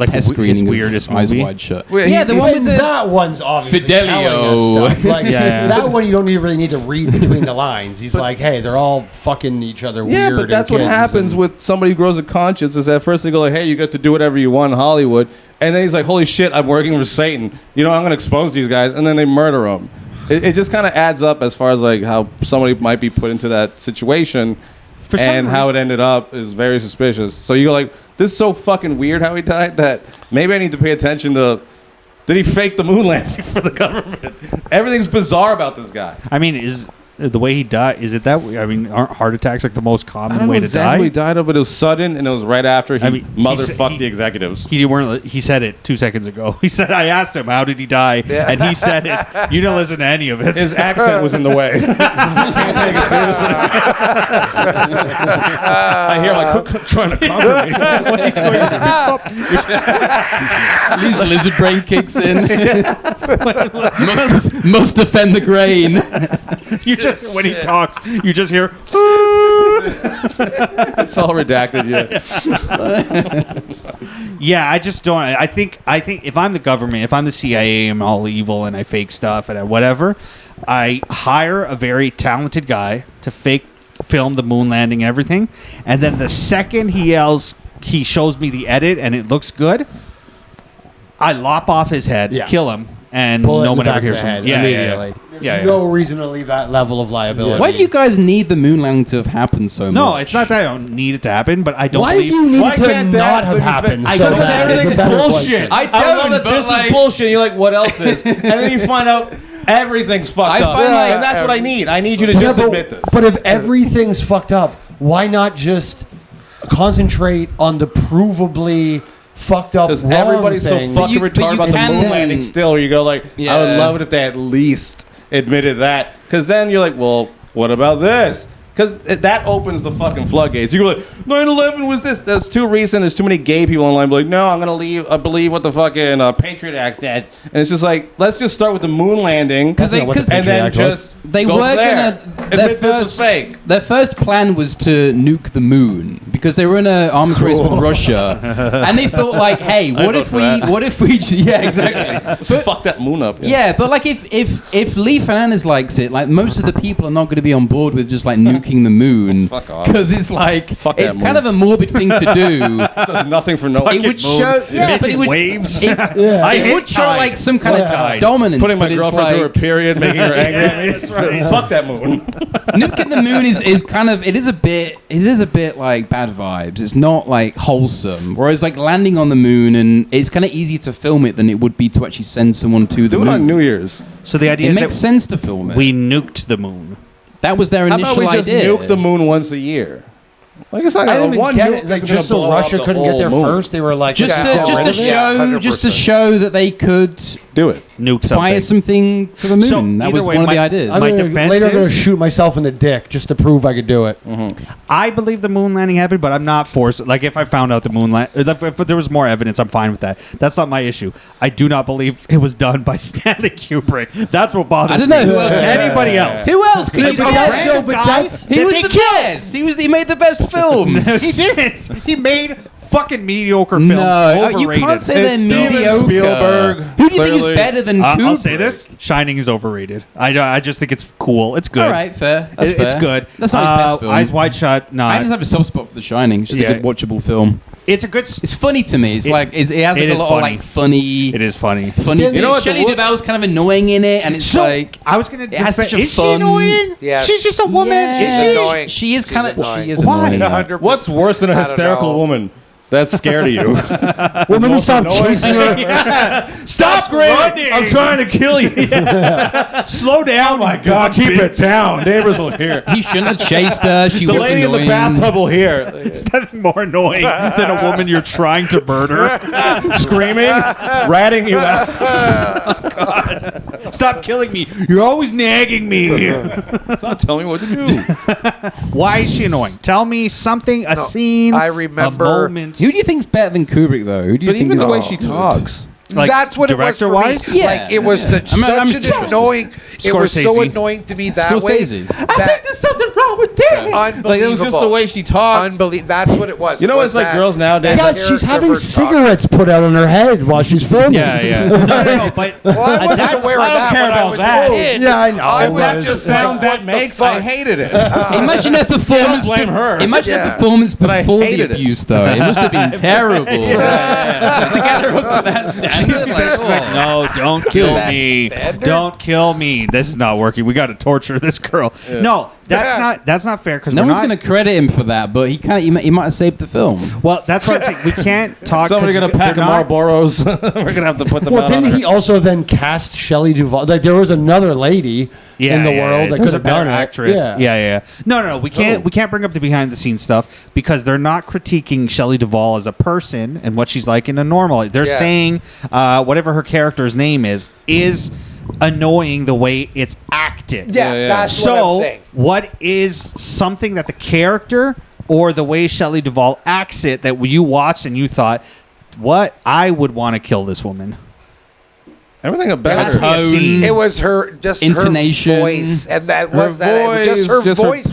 S4: test screening
S3: his
S4: of
S3: weirdest
S4: Eyes
S3: movie.
S4: Wide Shut.
S5: Well,
S4: Yeah, the one with
S6: And
S4: the
S6: that one's obviously
S4: Fidelio.
S6: telling us stuff. Like,
S3: Yeah.
S6: that one you don't really need to read between the lines. He's like, hey, they're all fucking each other
S7: Yeah,
S6: weird.
S7: but that's
S6: and
S7: what
S6: kids
S7: happens
S6: and-
S7: with somebody who grows a conscience. Is at first they go like, "Hey, you get to do whatever you want in Hollywood," and then he's like, "Holy shit, I'm working for Satan. You know, I'm going to expose these guys," and then they murder them. It just kind of adds up as far as like how somebody might be put into that situation,
S3: For some
S7: and how it ended up is very suspicious. So you go like, "This is so fucking weird how he died that maybe I need to pay attention to." Did he fake the moon landing for the government? Everything's bizarre about this guy.
S3: I mean, is the way he died, is it that way? I mean, aren't heart attacks like the most
S7: I
S3: common
S7: don't know
S3: way to
S7: exactly what he
S3: die?
S7: died of, but it was sudden, and it was right after he motherfucked
S3: he-
S7: the executives.
S3: He said it 2 seconds ago. He said, I asked him, how did he die? And he said it. You didn't listen to any of it.
S7: His accent was in the way. Can't take it seriously. I hear like trying to conquer me. What he's going
S4: At least the lizard brain kicks in. must defend the grain.
S3: You just, when he talks, you just hear,
S7: It's all redacted. Yeah.
S3: yeah, I just don't. I think if I'm the government, if I'm the CIA, I'm all evil and I fake stuff and whatever, I hire a very talented guy to fake film the moon landing and everything, and then the second he shows me the edit and it looks good, I lop off his head, kill him, and
S6: Pull it
S3: no
S6: in
S3: one
S6: the
S3: ever
S6: back
S3: hears
S6: of
S3: from
S6: the
S3: him.
S6: head immediately.
S3: Yeah.
S6: No reason to leave that level of liability.
S4: Why do you guys need the moon landing to have happened so much?
S3: No, it's not that I don't need it to happen, but I don't
S6: Why do
S3: believe.
S6: you need
S7: Why
S6: to
S7: can't that
S6: not have
S7: be
S6: happened?
S7: I
S6: so
S7: don't
S6: bad?
S7: everything's
S6: It's a better
S7: bullshit.
S6: question.
S4: I
S7: I love
S4: don't,
S7: that
S4: but
S7: this
S4: like,
S7: is bullshit. You're like, what else is? And then you find out everything's fucked
S4: I
S7: up.
S4: find like-
S7: and that's what I need. I need you to
S6: Yeah,
S7: just
S6: but-
S7: admit this.
S6: But if everything's fucked up, why not just concentrate on the provably fucked up
S7: Because
S6: wrong
S7: everybody's so
S6: things?
S7: fucking
S4: But
S7: retarded
S4: you
S7: about the
S4: can-
S7: moon landing still, where you go like, I
S4: Yeah.
S7: would love it if they at least admitted that. Because then you're like, well, what about this? Because that opens the fucking floodgates. You go like, 9/11 was this. That's too recent. There's too many gay people online. Like, no, I'm going to believe what the fucking Patriot Act said. And it's just like, let's just start with the moon landing.
S4: Because
S6: That's not what the
S7: and
S6: Patriot
S7: then
S6: Act was.
S7: just
S4: they
S7: go
S4: were
S7: there.
S4: gonna.
S7: Admit this was fake.
S4: Their first plan was to nuke the moon because they were in an arms race with Russia, and they thought like, "Hey, what if we? Yeah, exactly.
S7: Let's
S4: But-
S7: fuck that moon up.
S4: Yeah, but like if Lee Fernandez likes it, like most of the people are not going to be on board with just like nuking the moon
S7: Fuck off.
S4: because it's like
S7: Fuck that
S4: it's kind
S7: moon.
S4: of a morbid thing to do.
S7: It does nothing for no one.
S4: It would show, yeah, but it would
S3: waves.
S4: It would show like some kind of dominance.
S7: Putting my
S4: but it's
S7: girlfriend through her
S4: like,
S7: period, making her angry at me. That's right. Fuck that moon.
S4: nuking the moon is kind of it is a bit like bad vibes. It's not like wholesome. Whereas like landing on the moon, and it's kind of easier to film it than it would be to actually send someone to the
S7: Do it
S4: moon.
S7: on New Year's.
S3: So the idea
S4: It
S3: is
S4: makes
S3: that
S4: sense to film it.
S3: we nuked the moon.
S4: That was their
S7: How
S4: initial
S7: about we just
S4: idea.
S7: nuke the moon once a year? Like it's not
S6: I
S7: gonna
S6: didn't
S7: one
S6: even get
S7: nuke
S6: it. Like,
S7: isn't
S6: just
S7: gonna
S6: so
S7: blow up
S6: Russia
S7: the
S6: couldn't get
S7: whole
S6: there
S7: moon.
S6: first, they were like,
S4: Just
S6: yeah,
S4: to
S6: get rid of it?
S4: just to
S5: 100%.
S4: show that they could
S7: Do it.
S3: Nuke
S4: fire
S3: something.
S4: something to the moon.
S3: So,
S4: that
S3: either
S4: was
S3: way,
S4: one of
S3: my-
S4: the ideas.
S6: I'm
S3: My
S6: gonna,
S3: defense
S6: later I'm going to
S3: is-
S6: shoot myself in the dick just to prove I could do it.
S3: I believe the moon landing happened, but I'm not forced. Like, if I found out the moon if there was more evidence, I'm fine with that. That's not my issue. I do not believe it was done by Stanley Kubrick. That's what bothers
S4: I don't know
S3: me.
S4: who else.
S3: Anybody else?
S4: Who else could he
S3: But
S4: be?
S3: that's-
S6: no, but that's-
S4: He was the best. He made the best films.
S3: He didn't. He made fucking mediocre films.
S4: No, you
S3: Overrated.
S4: can't say they're
S7: It's Steven
S4: mediocre.
S7: Spielberg,
S4: Who do you think is
S7: clearly.
S4: better than Kubrick?
S3: I'll say this: Shining is overrated. I just think it's cool. It's good.
S4: All right, fair. That's fair.
S3: It's good.
S4: That's not his best film.
S3: Eyes Wide Shut. No,
S4: I just have a soft spot for The Shining. It's just
S3: Yeah.
S4: a good watchable film.
S3: it's a good.
S4: It's funny to me. It's like it has like
S3: it
S4: a
S3: is
S4: lot
S3: funny.
S4: of like funny.
S3: It is funny.
S4: Funny.
S6: You know
S7: what,
S4: Shelley
S7: the
S4: Duvall's kind of annoying in it, and it's
S3: So
S4: like
S3: I was gonna.
S4: it has such a
S3: is she
S4: fun-
S3: annoying?
S5: Yes.
S3: She's just a woman.
S4: Yeah.
S3: Is
S5: She's
S3: she?
S5: annoying.
S4: She is
S5: She's
S4: kind of.
S5: annoying.
S4: She is
S3: Why?
S4: annoying.
S5: 100%.
S7: What's worse than a
S5: I don't
S7: hysterical
S5: know.
S7: woman that's scared of you?
S6: Women who stop chasing her.
S3: Stop screaming!
S7: I'm trying to kill you.
S3: Slow down.
S7: Oh my God, keep it down. Neighbors will hear.
S4: He shouldn't have chased her. She
S7: The
S4: was
S7: lady
S4: annoying.
S7: in the bathtub will hear.
S3: It's nothing more annoying than a woman you're trying to murder.
S7: Screaming, ratting you out.
S3: Stop killing me. You're always nagging me.
S7: Stop telling me what to do.
S3: Why is she annoying? Tell me something, a scene,
S5: I remember-
S3: a moment.
S4: Who do you think's better than Kubrick though? Who do you
S7: But
S4: think
S7: even
S4: is
S7: the way
S4: good?
S7: she talks.
S3: Like,
S5: That's what it was for me.
S3: director-wise?
S4: Yeah.
S5: Like it was the,
S4: I'm
S5: such an annoying. It was so
S3: Scorsese.
S5: annoying to me that way.
S4: Scorsese.
S5: That
S7: There's something wrong with that.
S5: unbelievable.
S7: Like it was just the way she talked.
S5: Unbelievable. That's what it was.
S7: You know
S5: It
S7: what
S5: was
S7: it's like
S5: that-
S7: girls nowadays?
S6: God,
S5: that
S6: she's
S5: character
S6: having
S5: for talk.
S6: cigarettes put out on her head while she's filming.
S3: Yeah. No, but
S5: Well, I wasn't
S3: that's-
S5: aware of
S7: I don't
S5: that
S7: care
S5: when I
S7: about
S5: was
S7: that.
S5: a kid.
S6: Yeah, I know.
S5: I
S6: That
S5: was
S6: just
S5: just
S7: sound
S5: like,
S7: that
S5: what the
S7: makes.
S5: fuck?
S7: I hated it.
S4: Imagine her performance.
S7: blame her.
S4: Imagine her
S5: Yeah.
S4: performance
S7: But I
S4: before the
S7: hated it.
S4: abuse, though. It must have been terrible. To get her up to that standard. Like,
S3: No, don't kill me. Don't kill me. This is not working. We got to torture this girl. No, that's not fair because
S4: no
S3: we're
S4: one's
S3: not.
S4: going to credit him for that, but he might have saved the film.
S3: Well, that's what I'm saying. We can't talk.
S7: Somebody's
S3: 'cause
S7: gonna pack a
S3: they're not-
S7: Marlboros. We're gonna have to put them
S6: Well,
S7: out on
S6: didn't
S7: her.
S6: he also then cast Shelley Duvall? Like there was another lady in the world that
S3: There's
S6: could
S3: a
S6: have done
S3: better
S6: it.
S3: actress. Yeah. No. We can't bring up the behind the scenes stuff because they're not critiquing Shelley Duvall as a person and what she's like in a normal. They're saying whatever her character's name is annoying the way it's acted.
S5: Yeah, that's
S3: so
S5: what I'm saying.
S3: what is something that the character or the way Shelley Duvall acts it that you watched and you thought, what? I would want to kill this woman.
S7: Everything about
S4: Her
S7: her.
S4: tone.
S5: It was her
S4: Intonation.
S5: her voice, and that
S7: Her
S5: was that. It was just her
S7: voice, just her
S5: voice, was so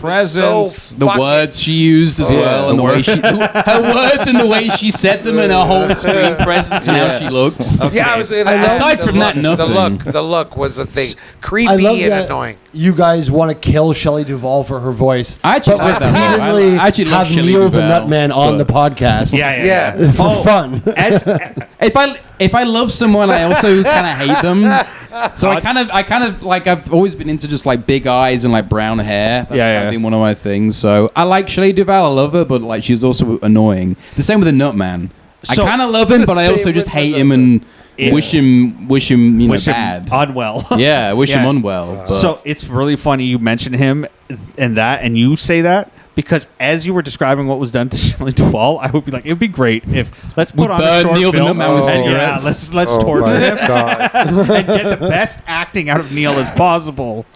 S7: presence.
S4: The
S5: fucking-
S4: words she used as well, and the way she her words and the way she said them, and her whole screen presence and how she looked.
S5: Yeah, I was.
S4: Aside from that, nothing.
S5: The look was a thing.
S6: I love
S5: Creepy and
S6: that
S5: annoying.
S6: you guys want to kill Shelley Duvall for her voice.
S4: I actually
S6: but
S4: like that more.
S6: repeatedly
S4: I actually love
S6: have
S4: Shelley
S6: Neil the
S4: Duvall,
S6: Nutman on the podcast.
S5: Yeah.
S6: For fun.
S4: If I love someone, I also kind of hate them. So I kind of like I've always been into just like big eyes and like brown hair. That's kind of been one of my things. So I like Shelley Duvall. I love her, but like she's also annoying. The same with the Nutman. I
S3: So-
S4: kind of love him, but I also just hate him and wish him
S3: wish
S4: bad.
S3: him unwell.
S4: Yeah, wish him
S3: Yeah.
S4: unwell. But.
S3: So it's really funny you mention him and you say that because as you were describing what was done to Shelley Duvall, I would be like, it would be great if let's put on a
S4: burn
S3: short
S4: Neil the
S3: film
S4: Nutman with
S3: and
S4: cigarettes.
S3: let's torture him and get the best acting out of Neil as possible,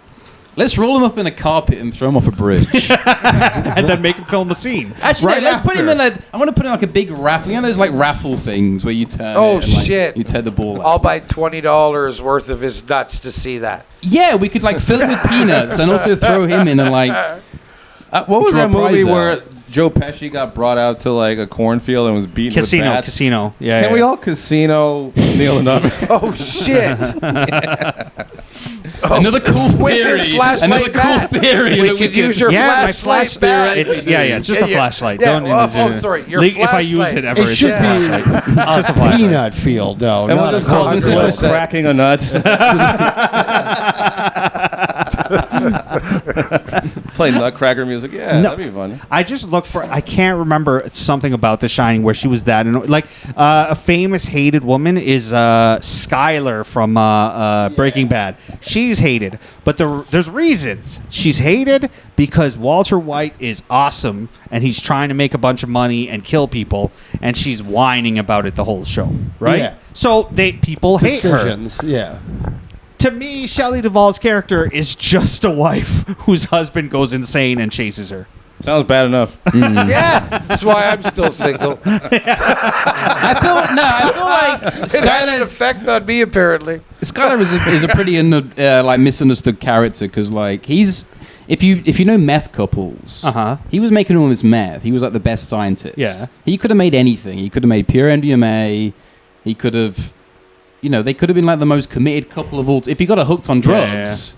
S4: Let's roll him up in a carpet and throw him off a bridge.
S3: and then make him film a scene.
S4: Actually,
S3: right
S4: no, let's put him
S3: after.
S4: in a. I want to put him like a big raffle. You know those like raffle things where you turn.
S5: Oh,
S4: it and, like,
S5: shit.
S4: You tear the ball.
S5: I'll
S4: out.
S5: buy $20 worth of his nuts to see that.
S4: Yeah, we could like fill it with peanuts and also throw him in and like.
S7: What was
S4: Draw
S7: that movie
S4: prize
S7: where
S4: out.
S7: Joe Pesci got brought out to like a cornfield and was beaten with bats?
S3: Casino. Yeah.
S7: Can we all casino Neil and Nutman?
S5: Oh, shit.
S4: Another cool
S5: With
S4: theory.
S5: his flashlight
S4: Another cool
S5: bat.
S4: theory.
S5: We
S4: that
S5: could use your
S3: my
S5: flashlight bat.
S3: It's it's just a flashlight.
S5: Yeah,
S3: Don't
S5: sorry. Your
S3: if I use
S5: flashlight.
S3: it ever,
S6: It
S3: it's
S6: should
S3: just a flashlight.
S6: be
S3: It's just a flashlight.
S6: peanut field, though.
S7: And we'll
S6: not
S7: just
S6: a
S7: call it
S6: cornfield.
S7: cracking a nut. Play Nutcracker music. Yeah,
S3: No.
S7: that'd be fun.
S3: I just look for. I can't remember something about The Shining where she was that. Like a famous hated woman is Skylar from Breaking Bad. She's hated, but there's reasons she's hated because Walter White is awesome and he's trying to make a bunch of money and kill people, and she's whining about it the whole show, right?
S6: Yeah.
S3: So people hate her.
S6: Decisions. Yeah.
S3: To me, Shelley Duvall's character is just a wife whose husband goes insane and chases her.
S7: Sounds bad enough.
S5: Yeah, that's why I'm still single.
S4: I feel like
S5: It had an
S4: Skylar.
S5: effect on me, apparently.
S4: Skylar is a pretty like misunderstood character because like he's. If you know meth couples, he was making all this meth. He was like the best scientist.
S3: Yeah.
S4: He could have made anything. He could have made pure MDMA. He could have, they could have been like the most committed couple of all. If he got hooked on drugs,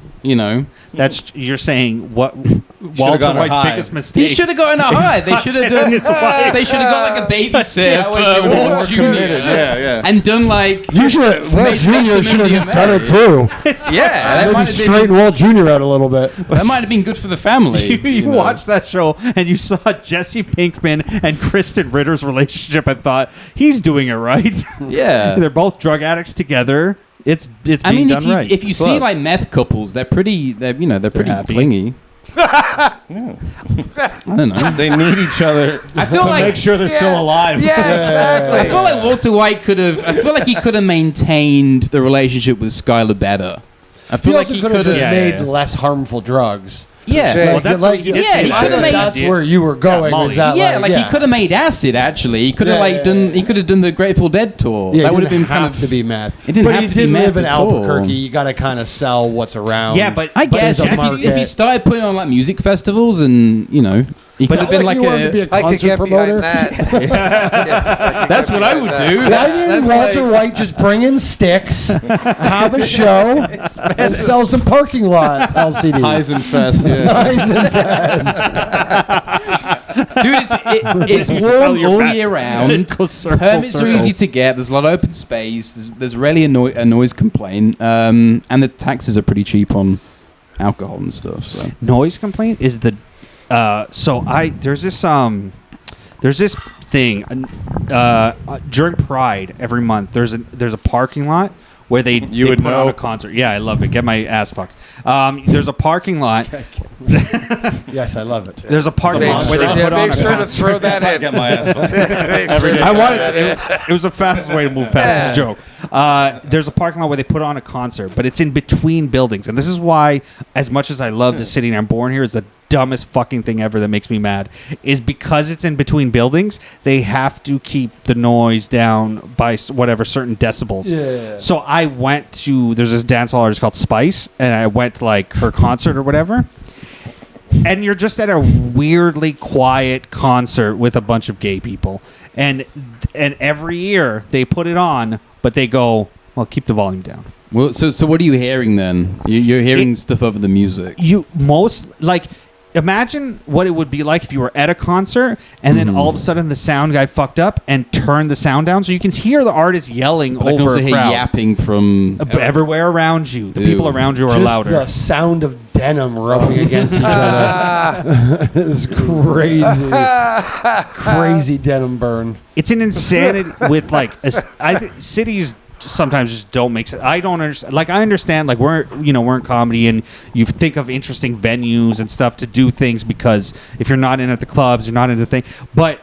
S3: That's you're saying what Walter
S7: gotten her
S3: White's
S7: high.
S3: biggest mistake.
S4: he should have gotten a high. They should have done.
S3: His wife.
S4: They should have got like a babysitter
S3: That way she
S4: for
S3: would be
S4: Walt
S3: more
S4: Jr.
S7: committed. Yeah.
S4: and done like
S6: You should. Walt
S4: made
S6: Jr.
S4: lots of
S6: should have just
S4: MDMA.
S6: done it too.
S4: yeah. That
S6: Maybe
S4: might have
S6: straighten
S4: been.
S6: Walt Jr. out a little bit.
S4: That might have been good for the family.
S3: You
S4: know.
S3: watched that show and you saw Jesse Pinkman and Kristen Ritter's relationship and thought he's doing it right.
S4: Yeah.
S3: They're both drug addicts together. It's being
S4: I mean,
S3: done right.
S4: if you see like meth couples, they're pretty pretty
S3: happy.
S4: clingy. I don't know.
S7: They need each other
S4: I feel
S7: to
S4: like
S7: make sure they're still alive.
S5: Yeah, exactly.
S4: I feel like Walter White could have. I feel like he could have maintained the relationship with Skylar better. I
S6: He
S4: feel like
S6: also
S4: he
S6: could have
S4: could
S6: just
S4: have.
S6: made less harmful drugs.
S4: Yeah.
S3: Well, that's
S6: like,
S3: what you did
S4: yeah,
S3: say
S4: he
S3: last
S4: could've
S3: time.
S4: made-
S6: That's where you were going.
S3: Molly.
S6: Is that
S4: Yeah, like
S6: yeah.
S4: he could have made acid. Actually, he could have done. He could have done the Grateful Dead tour.
S6: Yeah,
S4: that
S6: it
S4: would have
S6: didn't
S4: been kind
S6: have
S4: of
S6: to be meth.
S4: It didn't
S6: but
S4: have
S6: he
S4: to
S6: did
S4: be meth
S6: live in
S4: at all.
S6: Albuquerque. You got to kind of sell what's around.
S3: Yeah, but
S4: I guess
S6: there's a
S4: if he started putting on like music festivals and he could have been like
S6: you wanted to be a
S5: I could
S6: concert
S5: get
S6: promoter.
S5: behind that.
S4: That's what I would do.
S6: Why didn't Walter White just bring in sticks, have a show, and sell some parking lot LCDs?
S7: Eisenfest, yeah.
S4: Dude, it's
S3: Sell
S4: warm
S3: your
S4: all
S3: back.
S4: year round.
S3: Full circle,
S4: Permits are
S3: circle.
S4: easy to get. There's a lot of open space. There's rarely a noise complaint. And the taxes are pretty cheap on alcohol and stuff. So
S3: Noise complaint is the there's this thing during Pride every month. There's a parking lot where they
S7: would
S3: put on
S7: know.
S3: a concert. Yeah, I love it. Get my ass fucked. There's a parking lot.
S6: Yes, I love it.
S3: There's a parking lot where they put on
S5: Make
S3: a
S5: sure to
S3: concert.
S5: throw that in.
S7: Get my ass fucked.
S5: Every day.
S3: I wanted to, it was the fastest way to move past this joke. There's a parking lot where they put on a concert, but it's in between buildings. And this is why, as much as I love the city and I'm born here, it's the dumbest fucking thing ever that makes me mad. Is because it's in between buildings, they have to keep the noise down by whatever certain decibels.
S6: Yeah.
S3: So I went to, there's this dance hall artist called Spice, and I went to like her concert or whatever. And you're just at a weirdly quiet concert with a bunch of gay people. And every year they put it on, but they go, well, keep the volume down.
S4: Well, so what are you hearing then? You're hearing stuff over the music.
S3: Imagine what it would be like if you were at a concert and then all of a sudden the sound guy fucked up and turned the sound down so you can hear the artist yelling
S4: But I can
S3: over
S4: also
S3: a
S4: hear
S3: crowd.
S4: yapping from
S3: Everywhere around you. The
S4: Ew.
S3: people around you are
S6: Just
S3: louder.
S6: the sound of denim rubbing against each other. It's crazy. Crazy denim burn.
S3: It's an insanity with like cities sometimes just don't make sense. I don't understand. Like I understand. Like we're in comedy and you think of interesting venues and stuff to do things because if you're not in at the clubs, you're not in the thing. But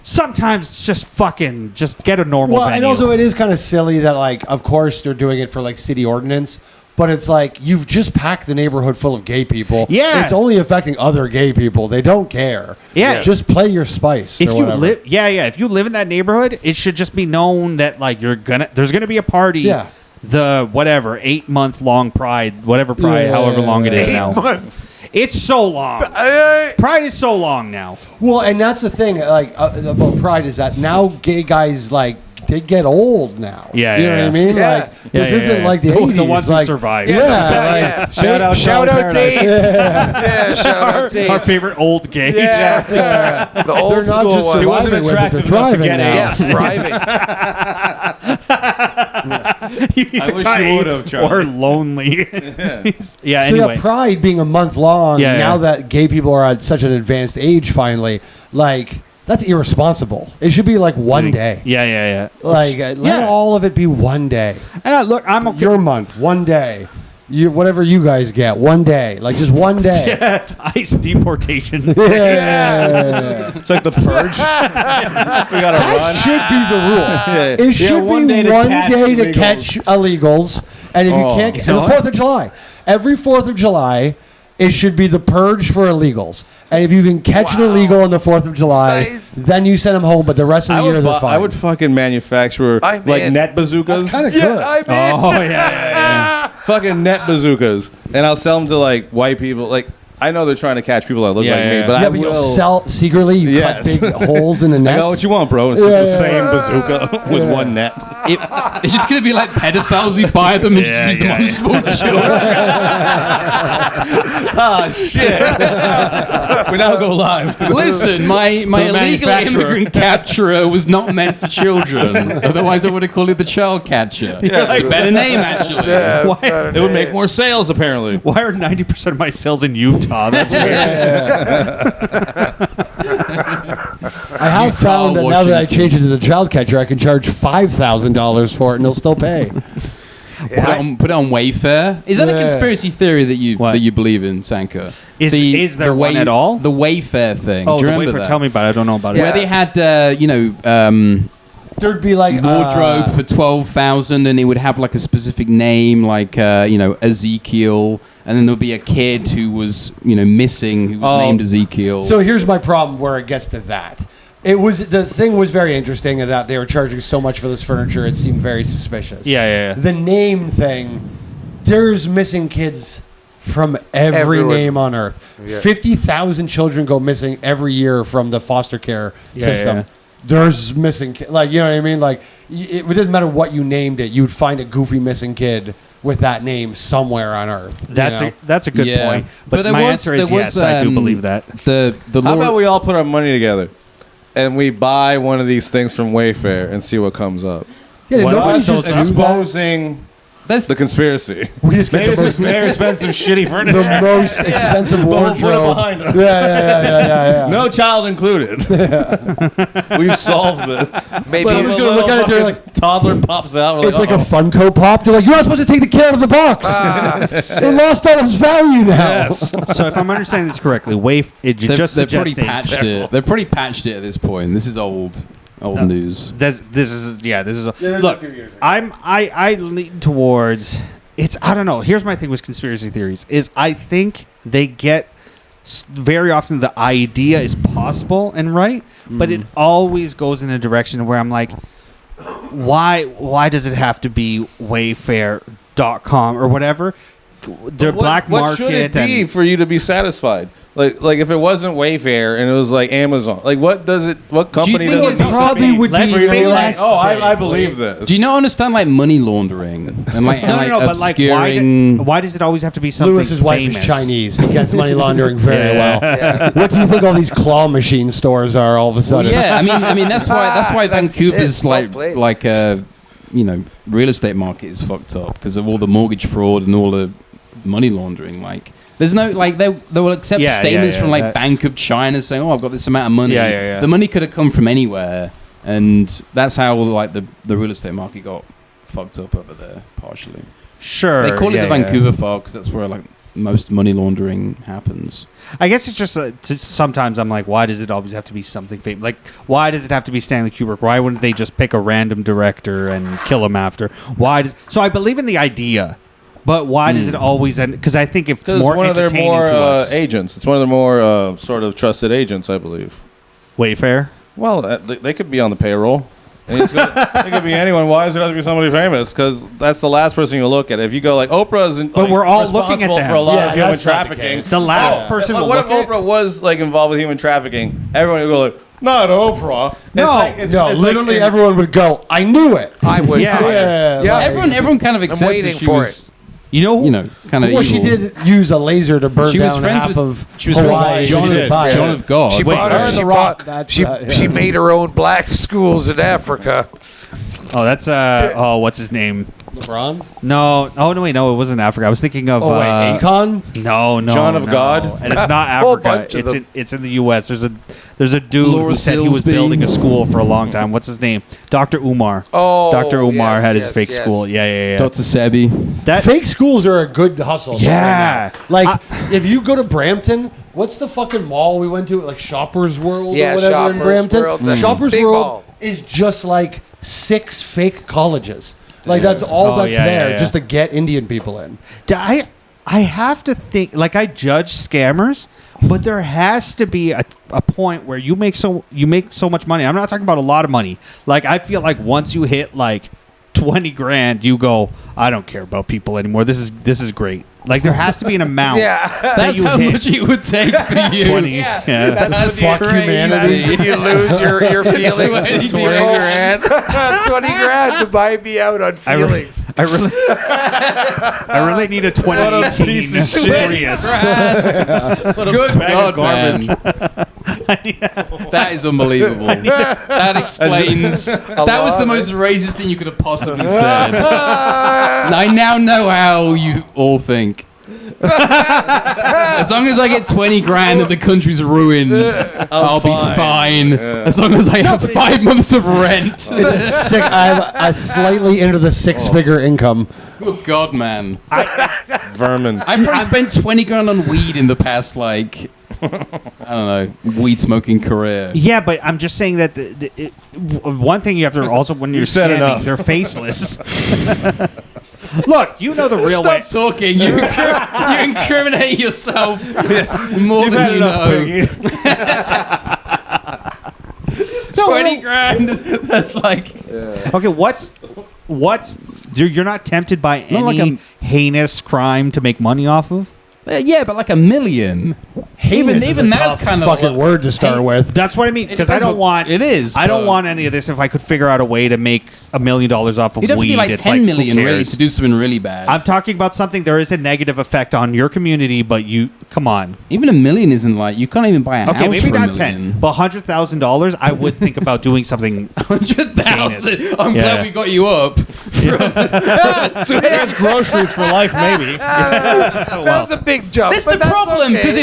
S3: sometimes it's just get a normal venue.
S6: And also it is kind of silly that like, of course they're doing it for like city ordinance. But it's like you've just packed the neighborhood full of gay people.
S3: Yeah.
S6: It's only affecting other gay people. They don't care.
S3: Yeah.
S6: Just play your Spice.
S3: If
S6: or
S3: you
S6: whatever.
S3: live, if you live in that neighborhood, it should just be known that like there's gonna be a party.
S6: Yeah.
S3: The 8-month long Pride, whatever Pride, however long it is now.
S5: 8 months.
S3: It's so long. Pride is so long now.
S6: Well, and that's the thing like about Pride is that now gay guys like they get old now.
S3: Yeah,
S6: you know what I mean?
S5: Yeah.
S6: Like this isn't like the 80s.
S3: The ones
S6: like,
S3: who survived.
S6: Yeah, like,
S7: Shout out
S5: Dave. Yeah, shout out Dave.
S3: Our favorite old gay.
S5: Yeah. The old
S6: they're not
S5: school
S6: just
S5: one.
S7: He wasn't
S6: surviving with it,
S7: attractive
S6: they're
S7: enough to
S6: thriving
S7: get
S6: now.
S5: Yes, thriving.
S7: I wish you would have, Charlie.
S3: Or lonely. Yeah.
S6: So
S3: Anyway.
S6: yeah, Pride being a month long,
S3: Yeah,
S6: now
S3: yeah.
S6: that gay people are at such an advanced age finally, like that's irresponsible. It should be like one day.
S3: Yeah.
S6: Like let all of it be one day.
S3: And look, I'm okay.
S6: Your month, one day. Whatever you guys get, one day. Like just one day.
S3: It's ICE deportation.
S6: Yeah.
S7: It's like the purge. We gotta
S6: That
S7: run.
S6: should be the rule. It should
S7: one
S6: be
S7: day to
S6: one
S7: catch
S6: day to
S7: illegals.
S6: catch illegals. And if you can't,
S3: you
S6: and
S3: know
S6: the 4th of July. Every 4th of July, it should be the purge for illegals. And if you can catch an illegal on the 4th of July,
S5: Nice.
S6: then you send them home. But the rest of the year, they're fine.
S7: I would fucking manufacture
S5: I'm
S7: like
S5: in.
S7: net bazookas.
S6: kind of
S5: Yeah,
S6: good.
S5: I mean.
S3: Oh yeah.
S7: Fucking net bazookas, and I'll sell them to like white people. Like I know they're trying to catch people that look
S3: Yeah,
S7: like
S3: yeah,
S7: me,
S3: yeah.
S7: but
S6: Yeah,
S7: I
S6: but
S7: will.
S6: you'll sell secretly. You cut
S7: Yes.
S6: big holes in the
S7: I
S6: nets.
S7: got what you want, bro. It's just the same bazooka with one net.
S4: It's just going to be like pedophiles who buy them and just use them on small children.
S7: Oh shit! We now go live. To
S4: Listen, my illegal
S7: manufacturer.
S4: immigrant capturer was not meant for children. Otherwise, I would have called it the child catcher. It's a better name, actually.
S7: it would make more sales, apparently.
S3: Why are 90% of my sales in Utah? That's weird.
S6: I have found that now that I
S4: Washington.
S6: change it to the child catcher, I can charge $5,000 for it, and they'll still pay.
S4: Put it on Wayfair. Is that a
S6: Yeah.
S4: conspiracy theory that you
S3: What?
S4: believe in, Sanka?
S3: Is there one at all?
S4: The Wayfair thing.
S3: Oh,
S4: Do you
S3: the
S4: remember
S3: wafer.
S4: that?
S3: Tell me about it. I don't know about
S4: Where
S3: it.
S4: they had,
S6: There'd be like
S4: wardrobe for 12,000, and it would have like a specific name, like Ezekiel, and then there'd be a kid who was missing, who was named Ezekiel.
S6: So here's my problem where it gets to that. The thing was very interesting in that they were charging so much for this furniture. It seemed very suspicious.
S3: Yeah.
S6: The name thing, there's missing kids from every
S5: Everyone.
S6: name on earth.
S5: Yeah.
S6: 50,000 children go missing every year from the foster care system.
S3: yeah.
S6: There's missing like you know what I mean. Like it doesn't matter what you named it, you'd find a goofy missing kid with that name somewhere on earth.
S3: That's
S6: you know?
S3: that's a good
S4: Yeah.
S3: point.
S4: But
S3: But
S4: there
S3: my
S4: was-
S3: answer is
S4: there
S3: yes.
S4: was,
S3: I do believe that.
S4: the
S7: How
S4: law.
S7: about we all put our money together and we buy one of these things from Wayfair and see what comes up?
S6: Yeah,
S3: What
S6: nobody
S3: about
S6: just
S3: those
S6: do that.
S7: Exposing the conspiracy.
S6: We just get
S7: Maybe
S6: the
S7: it's just
S6: most,
S7: very expensive, shitty furniture.
S6: the most expensive
S7: We'll put it
S6: wardrobe.
S7: behind us.
S6: Yeah.
S7: No child included. We've solved this.
S5: Maybe
S6: But I'm just gonna look at it, they're like,
S7: toddler pops out. We're
S6: it's like a
S7: uh-oh.
S6: Funko Pop. They're like, you're not supposed to take the kid out of the box. It lost all its value now.
S3: So if I'm understanding this correctly, it just
S4: They've pretty
S3: suggests
S4: patched it. They've pretty patched it at this point. This is old news.
S3: This is
S6: there's
S3: look.
S6: a few years ago.
S3: I lean towards it's. I don't know. Here's my thing with conspiracy theories: is I think they get very often the idea is possible and right, but it always goes in a direction where I'm like, why does it have to be Wayfair.com or whatever? Their black market.
S7: What should it be
S3: and
S7: for you to be satisfied? Like if it wasn't Wayfair and it was like Amazon, like what does it? What company
S4: think
S7: does it?
S4: it's
S6: probably would
S3: Let's
S6: be
S3: be like,
S6: less.
S7: Oh, I believe this.
S4: Do you not understand like money laundering and like
S3: but like
S4: obscuring?
S3: why does it always have to be something
S6: Lewis's wife
S3: famous?
S6: is Chinese. He gets money laundering very well. What do you think all these claw machine stores are all of a
S4: Well,
S6: sudden?
S4: yeah, I mean that's why
S5: That's
S4: Vancouver's
S5: it. Well played.
S4: like real estate market is fucked up because of all the mortgage fraud and all the money laundering. Like there's no like they will accept statements from like Bank of China saying, "Oh, I've got this amount of money."
S3: Yeah.
S4: The money could have come from anywhere, and that's how like the real estate market got fucked up over there partially.
S3: Sure.
S4: They call it
S3: yeah,
S4: the Vancouver file because that's where like most money laundering happens.
S3: I guess it's just sometimes I'm like, why does it always have to be something famous? Like, why does it have to be Stanley Kubrick? Why wouldn't they just pick a random director and kill him after? So I believe in the idea, but why does it always end? Because I think if it's more
S7: one of their
S3: entertaining
S7: more
S3: to us.
S7: agents. It's one of their more sort of trusted agents, I believe.
S3: Wayfair.
S7: Well, they could be on the payroll. And it could be anyone. Why does it have to be somebody famous? Because that's the last person you look at. If you go like Oprah's,
S3: But we're all looking at
S7: responsible
S3: them.
S7: for a lot
S6: Yeah,
S7: of human
S6: that's not the
S7: trafficking.
S6: case.
S3: The last person
S7: What
S3: will
S7: if
S3: look at.
S7: Oprah was like involved with human trafficking? Everyone would go like, not Oprah.
S6: No, literally everyone would go, I knew it.
S5: I would.
S3: Yeah.
S5: Yeah.
S4: Everyone kind of accepts
S5: waiting
S4: that she
S5: for
S4: was,
S3: You know,
S4: kind of
S6: Well, she did use a laser to burn
S4: She was
S6: down
S4: friends
S6: half
S4: with-
S6: of
S4: she was
S6: Hawaii.
S4: friends with
S6: She did.
S4: John of God.
S5: She bought
S6: her
S5: her.
S6: in
S5: She
S6: The Rock.
S5: bought.
S6: That's,
S5: She
S6: yeah.
S5: she made her own black schools in Africa.
S3: Oh, that's what's his name?
S6: LeBron?
S3: No. Oh no, wait, no, it wasn't Africa. I was thinking of.
S6: Oh, wait, Akon?
S3: No,
S7: John of
S3: no.
S7: God?
S3: And it's not
S5: Whole
S3: Africa.
S5: bunch of
S3: It's
S5: them.
S3: it's in the U.S. There's a dude
S4: Laura
S3: who said he was
S4: Silsby.
S3: building a school for a long time. What's his name? Dr. Umar.
S5: Oh,
S3: Dr. Umar
S5: yes,
S3: had his
S5: yes,
S3: fake
S5: yes.
S3: school. Yeah.
S4: Dr. Sebi.
S3: That
S6: Fake schools are a good hustle.
S3: Yeah.
S6: Right now. Like, if you go to Brampton, what's the fucking mall we went to? Like Shoppers World
S5: Yeah,
S6: or whatever in
S5: Shoppers
S6: Brampton?
S5: World, that
S6: Shoppers
S5: big
S6: World
S5: mall.
S6: is just like 6 fake colleges. Like, that's all
S3: Oh,
S6: that's
S3: yeah,
S6: there
S3: yeah.
S6: just to get Indian people in.
S3: I have to think, like, I judge scammers, but there has to be a point where you make so much money. I'm not talking about a lot of money. Like, I feel like once you hit like 20 grand, you go, I don't care about people anymore. This is great. Like, there has to be an amount.
S5: Yeah.
S3: that
S4: That's
S3: you
S4: how
S3: hit.
S4: much it would take for you.
S3: 20.
S4: Yeah.
S3: Yeah.
S4: That's
S6: Fuck
S4: crazy.
S6: humanity.
S5: You lose your feelings.
S4: 20
S5: 20 grand. 20 grand to buy me out on
S3: I re-
S5: feelings.
S3: I really need a 2018
S7: piece of shit.
S3: Prius.
S4: Good God, man. That is unbelievable. That explains. That was the most racist thing you could have possibly said. I now know how you all think. As long as I get 20 grand and the country's ruined, I'll be fine. As long as I have 5 months of rent.
S6: I have a slightly into the 6-figure income.
S4: Good God, man.
S7: Vermin.
S4: I've probably spent 20 grand on weed in the past, like, I don't know, weed smoking career.
S3: Yeah, but I'm just saying that one thing you have to also, when you're
S7: said
S3: scamming,
S7: enough.
S3: they're faceless. Look, you know the real way.
S4: Stop talking. You incriminate yourself more
S7: You've
S4: than
S7: had
S4: you
S7: enough,
S4: know.
S7: Piggy.
S4: 20 grand. That's like...
S3: Okay, what's you're not tempted by any
S4: Not like
S3: heinous crime to make money off of?
S4: yeah, but like $1 million.
S6: Heinous is
S4: even
S6: a
S4: that's
S6: tough
S4: kind of
S6: fucking word to start with.
S3: That's what I mean, because I
S4: depends
S3: don't
S4: what-
S3: want
S4: it is,
S3: I don't
S4: but-
S3: want any of this. If I could figure out a way to make $1 million off of
S4: You'd have to
S3: weed,
S4: be like
S3: it's
S4: 10 million
S3: who
S4: really
S3: cares?
S4: to do something really bad.
S3: I'm talking about something. There is a negative effect on your community, but you come on.
S4: Even $1 million isn't like... You can't even buy a
S3: Okay,
S4: house
S3: maybe
S4: for
S3: not
S4: $1
S3: 10,
S4: million.
S3: but $100,000. I would think about doing something.
S4: 100,000. I'm
S3: Yeah.
S4: glad we got you up.
S3: There's groceries for life, maybe.
S5: That was a big jump.
S4: That's
S5: but
S4: the problem, because
S5: okay.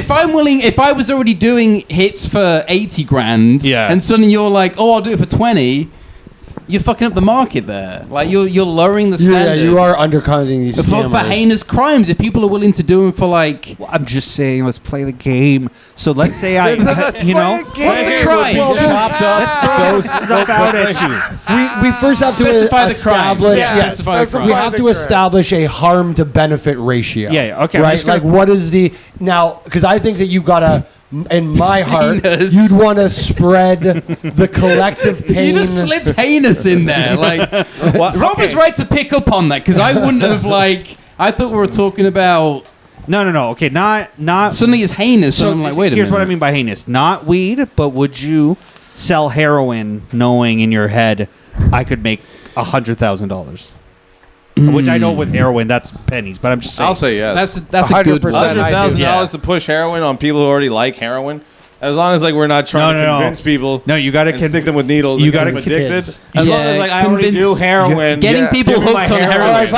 S4: if I was already doing hits for 80 grand,
S3: Yeah.
S4: and suddenly you're like, oh, I'll do it for 20, you're fucking up the market there. Like, you're lowering the
S6: Yeah,
S4: standards.
S6: you are undercutting these
S4: for
S6: scammers.
S4: heinous crimes. If people are willing to do them for like,
S3: Well, I'm just saying, let's play the game. So let's say I,
S5: Let's
S3: you know,
S5: play a
S4: what's the
S5: game.
S4: crime?
S6: Well,
S7: chopped up.
S3: throw stuff out at you.
S6: We first have
S4: Specify
S6: to
S4: the crime.
S6: establish.
S5: Yeah,
S6: Yes,
S4: specify the crime.
S6: we have to establish a harm to benefit ratio.
S3: Yeah, okay, I'm
S6: Right,
S3: just gonna-
S6: like what is the now? Because I think that you gotta. In my heart,
S4: Heinous.
S6: you'd want to spread the collective pain.
S4: you just slipped heinous in there. Like, Robert's right to pick up on that, because I wouldn't have like. I thought we were talking about
S3: No. Okay, not.
S4: suddenly it's heinous.
S3: So
S4: and I'm like, wait a
S3: here's
S4: minute.
S3: what I mean by heinous. Not weed, but would you sell heroin knowing in your head I could make $100,000? Which I know with heroin that's pennies, but I'm just saying.
S7: I'll say yes.
S4: That's a good
S5: 100%.
S4: one.
S7: $100,000
S3: Yeah.
S7: to push heroin on people who already like heroin. As long as like we're not trying to
S3: No.
S7: convince people.
S3: No, you gotta
S7: and stick them with needles.
S3: you
S7: and get
S3: gotta
S7: them addicted.
S6: kids.
S7: As long
S4: Yeah,
S7: as like I already do
S4: convince-
S7: heroin.
S4: Getting
S5: Yeah.
S4: people
S7: Give me my
S4: hooked on
S7: heroin.
S6: All right,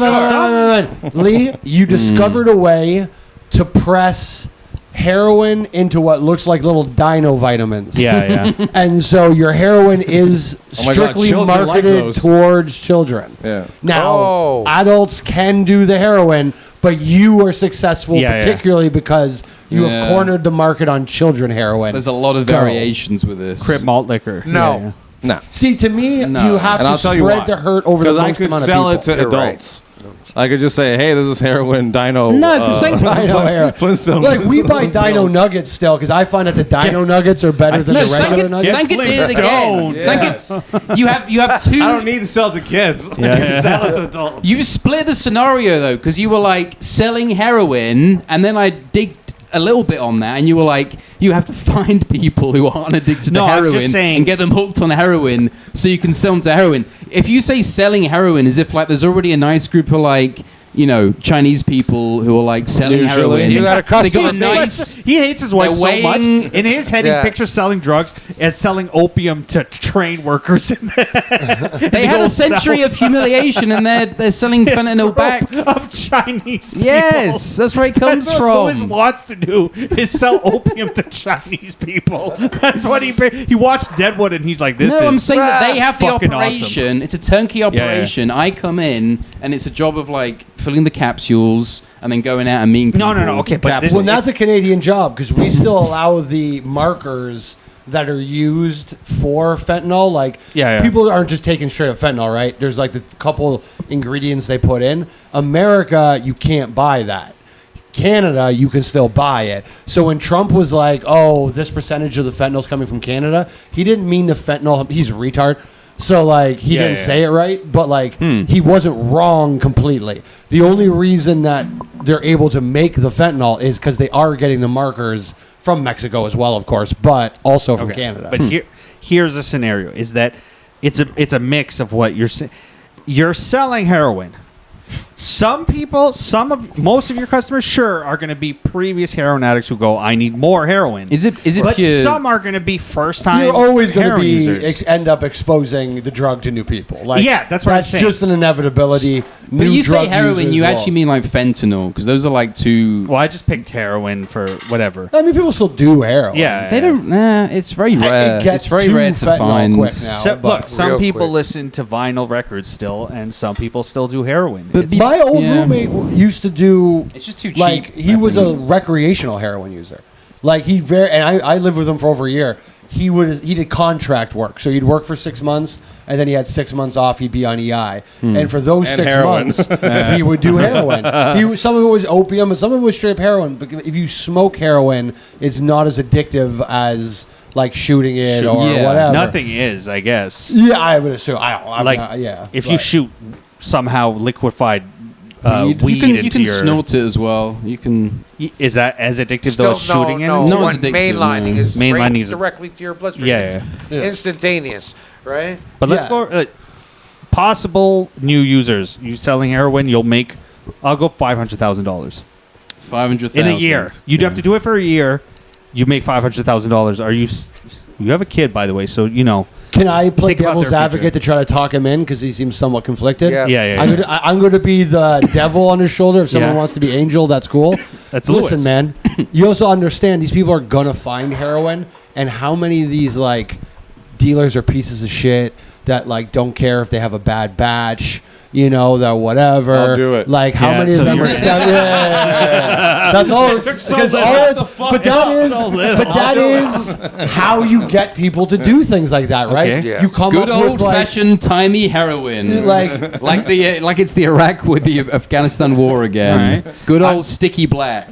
S4: heroin.
S6: fine. Lee, you discovered a way to press heroin into what looks like little dino vitamins.
S3: Yeah.
S6: And so your heroin is
S7: Oh my God,
S6: strictly
S7: children like
S6: marketed
S7: those.
S6: towards children.
S7: Yeah.
S6: Now,
S5: Oh.
S6: adults can do the heroin, but you are successful
S3: Yeah, yeah.
S6: particularly because you
S4: Yeah.
S6: have cornered the market on children heroin.
S4: There's a lot of
S6: Go.
S4: variations with this.
S3: Crib malt liquor.
S5: No.
S7: No.
S6: See, to me,
S4: No.
S6: you have
S7: And
S6: to
S7: I'll tell you
S6: spread
S7: why.
S6: the hurt over the
S7: Because I
S6: most
S7: could
S6: amount
S7: sell
S6: of
S7: it
S6: people.
S7: to
S5: You're right.
S7: adults. I could just say, hey, this is heroin dino.
S4: No, 'cause
S6: Dino heroin.
S7: Flintstone.
S6: Like, we buy dino
S7: Pills.
S6: nuggets still because I find that the dino nuggets are better than
S4: No,
S6: the regular nuggets.
S4: Sanka did it again.
S7: Yes.
S4: Sanka, you have two.
S7: I don't need to sell it to kids. I can sell it to adults.
S4: You split the scenario though, because you were like selling heroin, and then I digged a little bit on that, and you were like, you have to find people who aren't addicted
S3: No,
S4: to
S3: I'm
S4: heroin
S3: just saying-
S4: and get them hooked on heroin, so you can sell them to heroin. If you say selling heroin as if like there's already a nice group of like, you know, Chinese people who are like selling
S7: Usually.
S4: heroin.
S5: You got a
S4: They got a
S5: customer
S4: nice.
S3: He hates his wife so
S4: They're
S3: much.
S4: weighing-
S3: In his head,
S5: Yeah.
S3: he pictures selling drugs as selling opium to train workers.
S4: They had a century of humiliation, and they're selling fentanyl back.
S3: of Chinese people.
S4: Yes, that's where it comes
S3: That's what Lewis
S4: from.
S3: wants to do is sell opium to Chinese people. That's what he watched Deadwood and he's like, this
S4: No,
S3: is
S4: I'm saying that they have the
S3: fucking
S4: operation. It's a turnkey operation. I come in, and it's a job of like filling the capsules and then going out and meeting people.
S3: No, okay, but this
S6: Well, that's a Canadian job because we still allow the markers that are used for fentanyl. Like,
S3: Yeah.
S6: people aren't just taking straight up fentanyl, right? There's like the couple ingredients they put in. America, you can't buy that. Canada, you can still buy it. So when Trump was like, "Oh, this percentage of the fentanyl's coming from Canada," he didn't mean the fentanyl. He's a retard. So like he didn't say it right, but like he wasn't wrong completely. The only reason that they're able to make the fentanyl is because they are getting the markers from Mexico as well, of course, but also from Canada.
S3: But here's a scenario: is that it's a mix of what you're selling heroin. Some people, most of your customers, sure, are going to be previous heroin addicts who go, "I need more heroin."
S4: Is it
S3: But
S4: pure?
S3: some are going to be first-time.
S6: You're always going to
S3: heroin
S6: be
S3: users.
S6: end up exposing the drug to new people. Like,
S3: Yeah, that's what I'm saying.
S6: just an inevitability.
S4: But
S6: New
S4: you say
S6: drug
S4: heroin,
S6: users
S4: you
S6: will-
S4: actually mean like fentanyl, because those are like two.
S3: Well, I just picked heroin for whatever.
S6: I mean, people still do heroin.
S3: Yeah,
S4: They don't. It's very rare.
S6: It gets
S4: It's very
S6: to
S4: rare to
S6: fentanyl
S4: find.
S6: quick now.
S3: So,
S6: but
S3: look, some
S5: real
S3: people
S5: quick.
S3: listen to vinyl records still, and some people still do heroin.
S4: But
S3: It's-
S6: my old
S4: Yeah.
S6: roommate used to do.
S4: It's just too cheap.
S6: Like, he
S4: I
S6: was a
S4: think.
S6: recreational heroin user. Like, and I lived with him for over a year. He did contract work, so he'd work for 6 months, and then he had 6 months off. He'd be on EI, and for those
S7: And
S6: 6
S7: heroin.
S6: months, he would do heroin. Some of it was opium, and some of it was straight up heroin. But if you smoke heroin, it's not as addictive as like shooting it or
S4: Yeah.
S6: whatever.
S3: nothing is, I guess.
S6: Yeah, I would assume. I'm
S3: Like,
S6: not, yeah.
S3: if you
S6: but-
S3: shoot somehow liquified weed
S4: you can
S3: into your,
S4: snort it as well. You can.
S3: is that as addictive though as shooting
S5: no,
S3: it?
S4: No,
S5: what
S4: it's addictive,
S5: mainlining
S4: no.
S5: is
S3: Mainlining
S5: right
S3: is-
S5: directly to your bloodstream.
S3: Yeah.
S5: Instantaneous, right?
S3: But let's
S6: Yeah.
S3: go. Possible new users. You selling heroin, you'll make. I'll go $500,000
S4: $500,000
S3: in a year. You'd have to do it for a year, you make $500,000. Are you? You have a kid, by the way, so you know.
S6: Can I play
S3: Think about
S6: devil's
S3: their
S6: advocate to try to talk him in because he seems somewhat conflicted?
S5: Yeah.
S3: Yeah.
S6: I'm going to be the devil on his shoulder. If someone
S3: Yeah.
S6: wants to be angel, that's cool.
S3: That's
S6: Listen,
S3: Lewis.
S6: man. You also understand these people are going to find heroin, and how many of these like dealers are pieces of shit that like don't care if they have a bad batch. You know, that whatever.
S7: I'll do it.
S6: Like, how
S3: Yeah,
S6: many
S3: so
S6: of them
S3: you're-
S6: are stuff? Yeah. That's all. Because but that is how you get people to do things like that, right?
S3: Okay.
S5: Yeah.
S6: You come
S4: Good
S6: up with like,
S4: old-fashioned timey heroin.
S6: like
S4: like it's the Iraq with the Afghanistan war again.
S3: Right.
S4: Good old sticky black.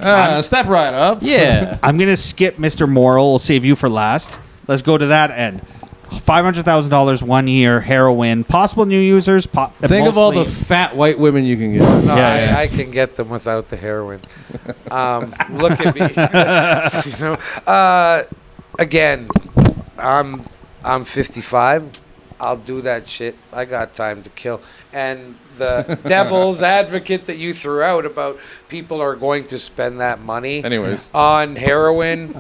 S7: Step right up.
S4: Yeah.
S3: I'm gonna skip Mr. Moral. We'll save you for last. Let's go to that end. $500,000 1 year, heroin. Possible new users.
S7: Think of all the
S3: mostly-
S7: fat white women you can get.
S5: No,
S3: Yeah.
S5: I can get them without the heroin. Look at me. You know, again, I'm 55. I'll do that shit. I got time to kill. And the devil's advocate that you threw out about people are going to spend that money
S7: Anyways.
S5: on heroin.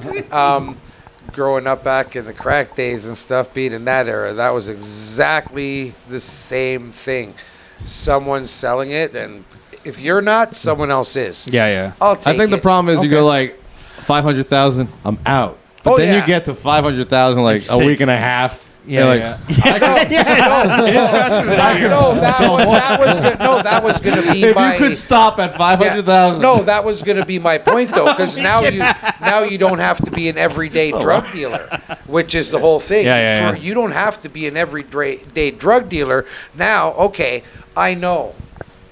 S5: Growing up back in the crack days and stuff, being in that era, that was exactly the same thing. Someone's selling it, and if you're not, someone else is.
S3: Yeah.
S5: I'll take
S7: I think the
S5: it.
S7: problem is you
S5: Okay.
S7: go like 500,000, I'm out. But
S5: Oh,
S7: then
S5: yeah.
S7: you get to 500,000 like a week and a half.
S3: Yeah,
S7: you're like,
S5: That was gonna be
S7: if
S5: my.
S7: you could stop at 500,000.
S5: No, that was going to be my point, though, because now you don't have to be an everyday drug dealer, which is the whole thing.
S3: Yeah.
S5: You don't have to be an everyday drug dealer. Now, okay, I know.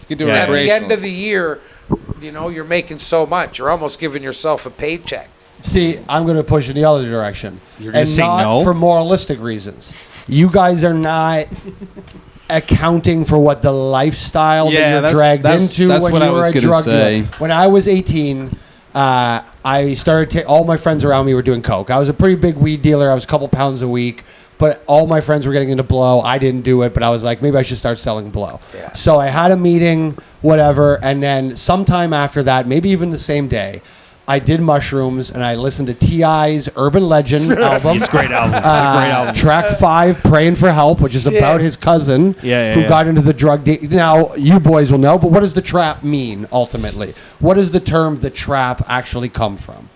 S7: You do
S3: Yeah.
S5: At the
S7: recreational.
S5: end of the year, you know, you're making so much. You're almost giving yourself a paycheck.
S6: See, I'm going to push in the other direction.
S3: You're gonna
S6: and
S3: say
S6: not
S3: no?
S6: for moralistic reasons. You guys are not accounting for what the lifestyle
S4: Yeah,
S6: that you're
S4: that's-
S6: dragged
S4: that's-
S6: into
S4: that's
S6: when
S4: what
S6: you
S4: I
S6: were
S4: was
S6: a
S4: gonna
S6: drug
S4: say.
S6: dealer. When I was 18, I started all my friends around me were doing coke. I was a pretty big weed dealer. I was a couple pounds a week. But all my friends were getting into blow. I didn't do it, but I was like, maybe I should start selling blow.
S5: Yeah.
S6: So I had a meeting, whatever, and then sometime after that, maybe even the same day, I did mushrooms and I listened to T.I.'s Urban Legend album.
S3: It's a great album. It's a great album.
S6: Track 5, Praying for Help, which is
S5: Shit.
S6: about his cousin
S3: Yeah,
S6: who
S3: yeah.
S6: got into the drug. Now, you boys will know, but what does the trap mean ultimately? What does the term the trap actually come from?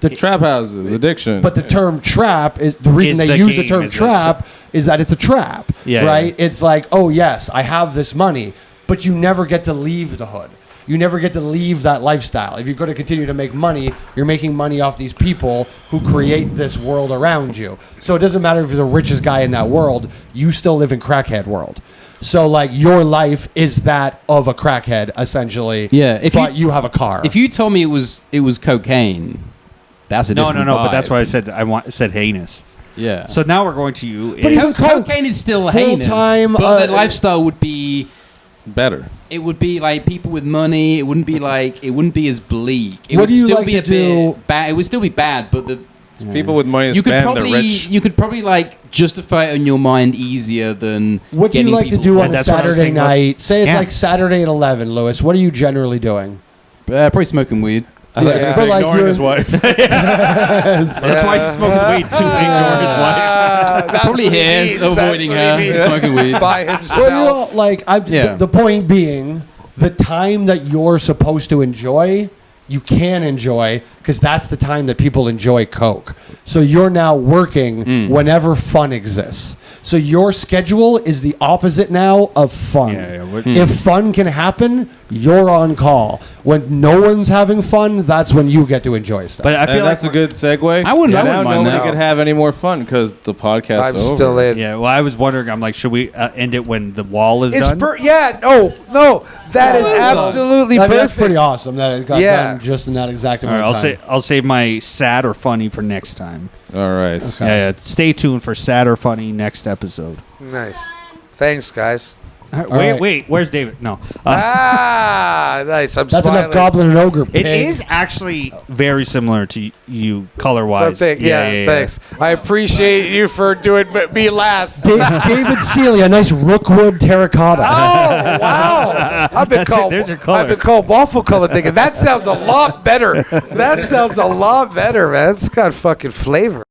S7: The trap houses, addiction.
S6: But the term trap is the reason
S3: Is
S6: they
S3: the
S6: use the
S3: game,
S6: term
S3: is this.
S6: trap is that it's a trap,
S3: Yeah,
S6: right?
S3: yeah.
S6: It's like, oh yes, I have this money, but you never get to leave the hood. You never get to leave that lifestyle. If you're going to continue to make money, you're making money off these people who create this world around you. So it doesn't matter if you're the richest guy in that world, you still live in crackhead world. So like your life is that of a crackhead essentially.
S4: Yeah, if
S6: but
S4: you-
S6: you have a car.
S4: If you told me it was cocaine, that's a
S3: No,
S4: different
S3: but that's
S4: vibe.
S3: why I said heinous.
S4: Yeah.
S3: So now we're going to you.
S6: But
S3: is-
S6: even
S4: Cocaine is still heinous,
S6: full-time,
S4: but the lifestyle would be.
S7: better.
S4: It would be like people with money. It wouldn't be as bleak. It
S6: What
S4: would
S6: do you
S4: still
S6: like
S4: be
S6: to
S4: a
S6: do-
S4: bit bad. It would still be bad, but the
S7: People with money to
S4: you could
S7: spend,
S4: probably
S7: they're rich.
S4: you could probably like justify it in your mind easier than
S6: What do you
S4: getting
S6: like to
S4: people-
S6: do on a
S3: That's what I was
S6: Saturday
S3: saying about
S6: night? Say it's
S3: scams.
S6: like Saturday at 11, Lewis. What are you generally doing?
S4: Probably smoking weed.
S7: I was gonna
S6: But
S7: say
S6: like
S7: ignoring
S6: you're-
S7: his wife.
S3: That's why he smokes weed to ignore his wife.
S5: That's
S4: Probably
S5: what he
S4: here,
S5: means.
S4: avoiding
S5: That's what he
S4: her,
S5: means.
S4: smoking weed.
S5: By
S6: Well,
S5: himself.
S6: you know, like
S4: Yeah.
S6: the point being, the time that you're supposed to enjoy, you can enjoy because that's the time that people enjoy coke. So you're now working whenever fun exists. So your schedule is the opposite now of fun.
S3: Yeah, what-
S6: If fun can happen, you're on call. When no one's having fun, that's when you get to enjoy stuff.
S3: But I
S7: And
S3: feel like
S7: that's a good segue.
S4: I wouldn't
S7: Now
S4: mind
S7: nobody
S4: that.
S7: could have any more fun because the podcast's
S5: I'm
S7: over.
S5: still in.
S3: yeah. Well, I was wondering. I'm like, should we end it when the wall is
S5: It's
S3: done?
S5: no, that is absolutely
S6: I mean,
S5: perfect.
S6: that's pretty awesome that it got
S5: Yeah.
S6: done just in that exact
S3: All
S6: amount
S3: right,
S6: of time.
S3: I'll save my sad or funny for next time.
S7: All right.
S3: Yeah. Stay tuned for sad or funny next episode.
S5: Nice. Thanks, guys.
S3: Wait. Where's David? No.
S5: Nice. I'm
S6: That's
S5: smiling.
S6: enough Goblin and Ogre.
S3: It
S6: pig.
S3: is actually very similar to you color-wise.
S5: Something. Yeah, thanks. I appreciate you for doing me last.
S6: David Seeley, a nice Rookwood terracotta.
S5: Oh wow! I've been
S3: That's it.
S5: called.
S3: There's your color.
S5: I've been called waffle color thinking. That sounds a lot better. That sounds a lot better, man. It's got fucking flavor.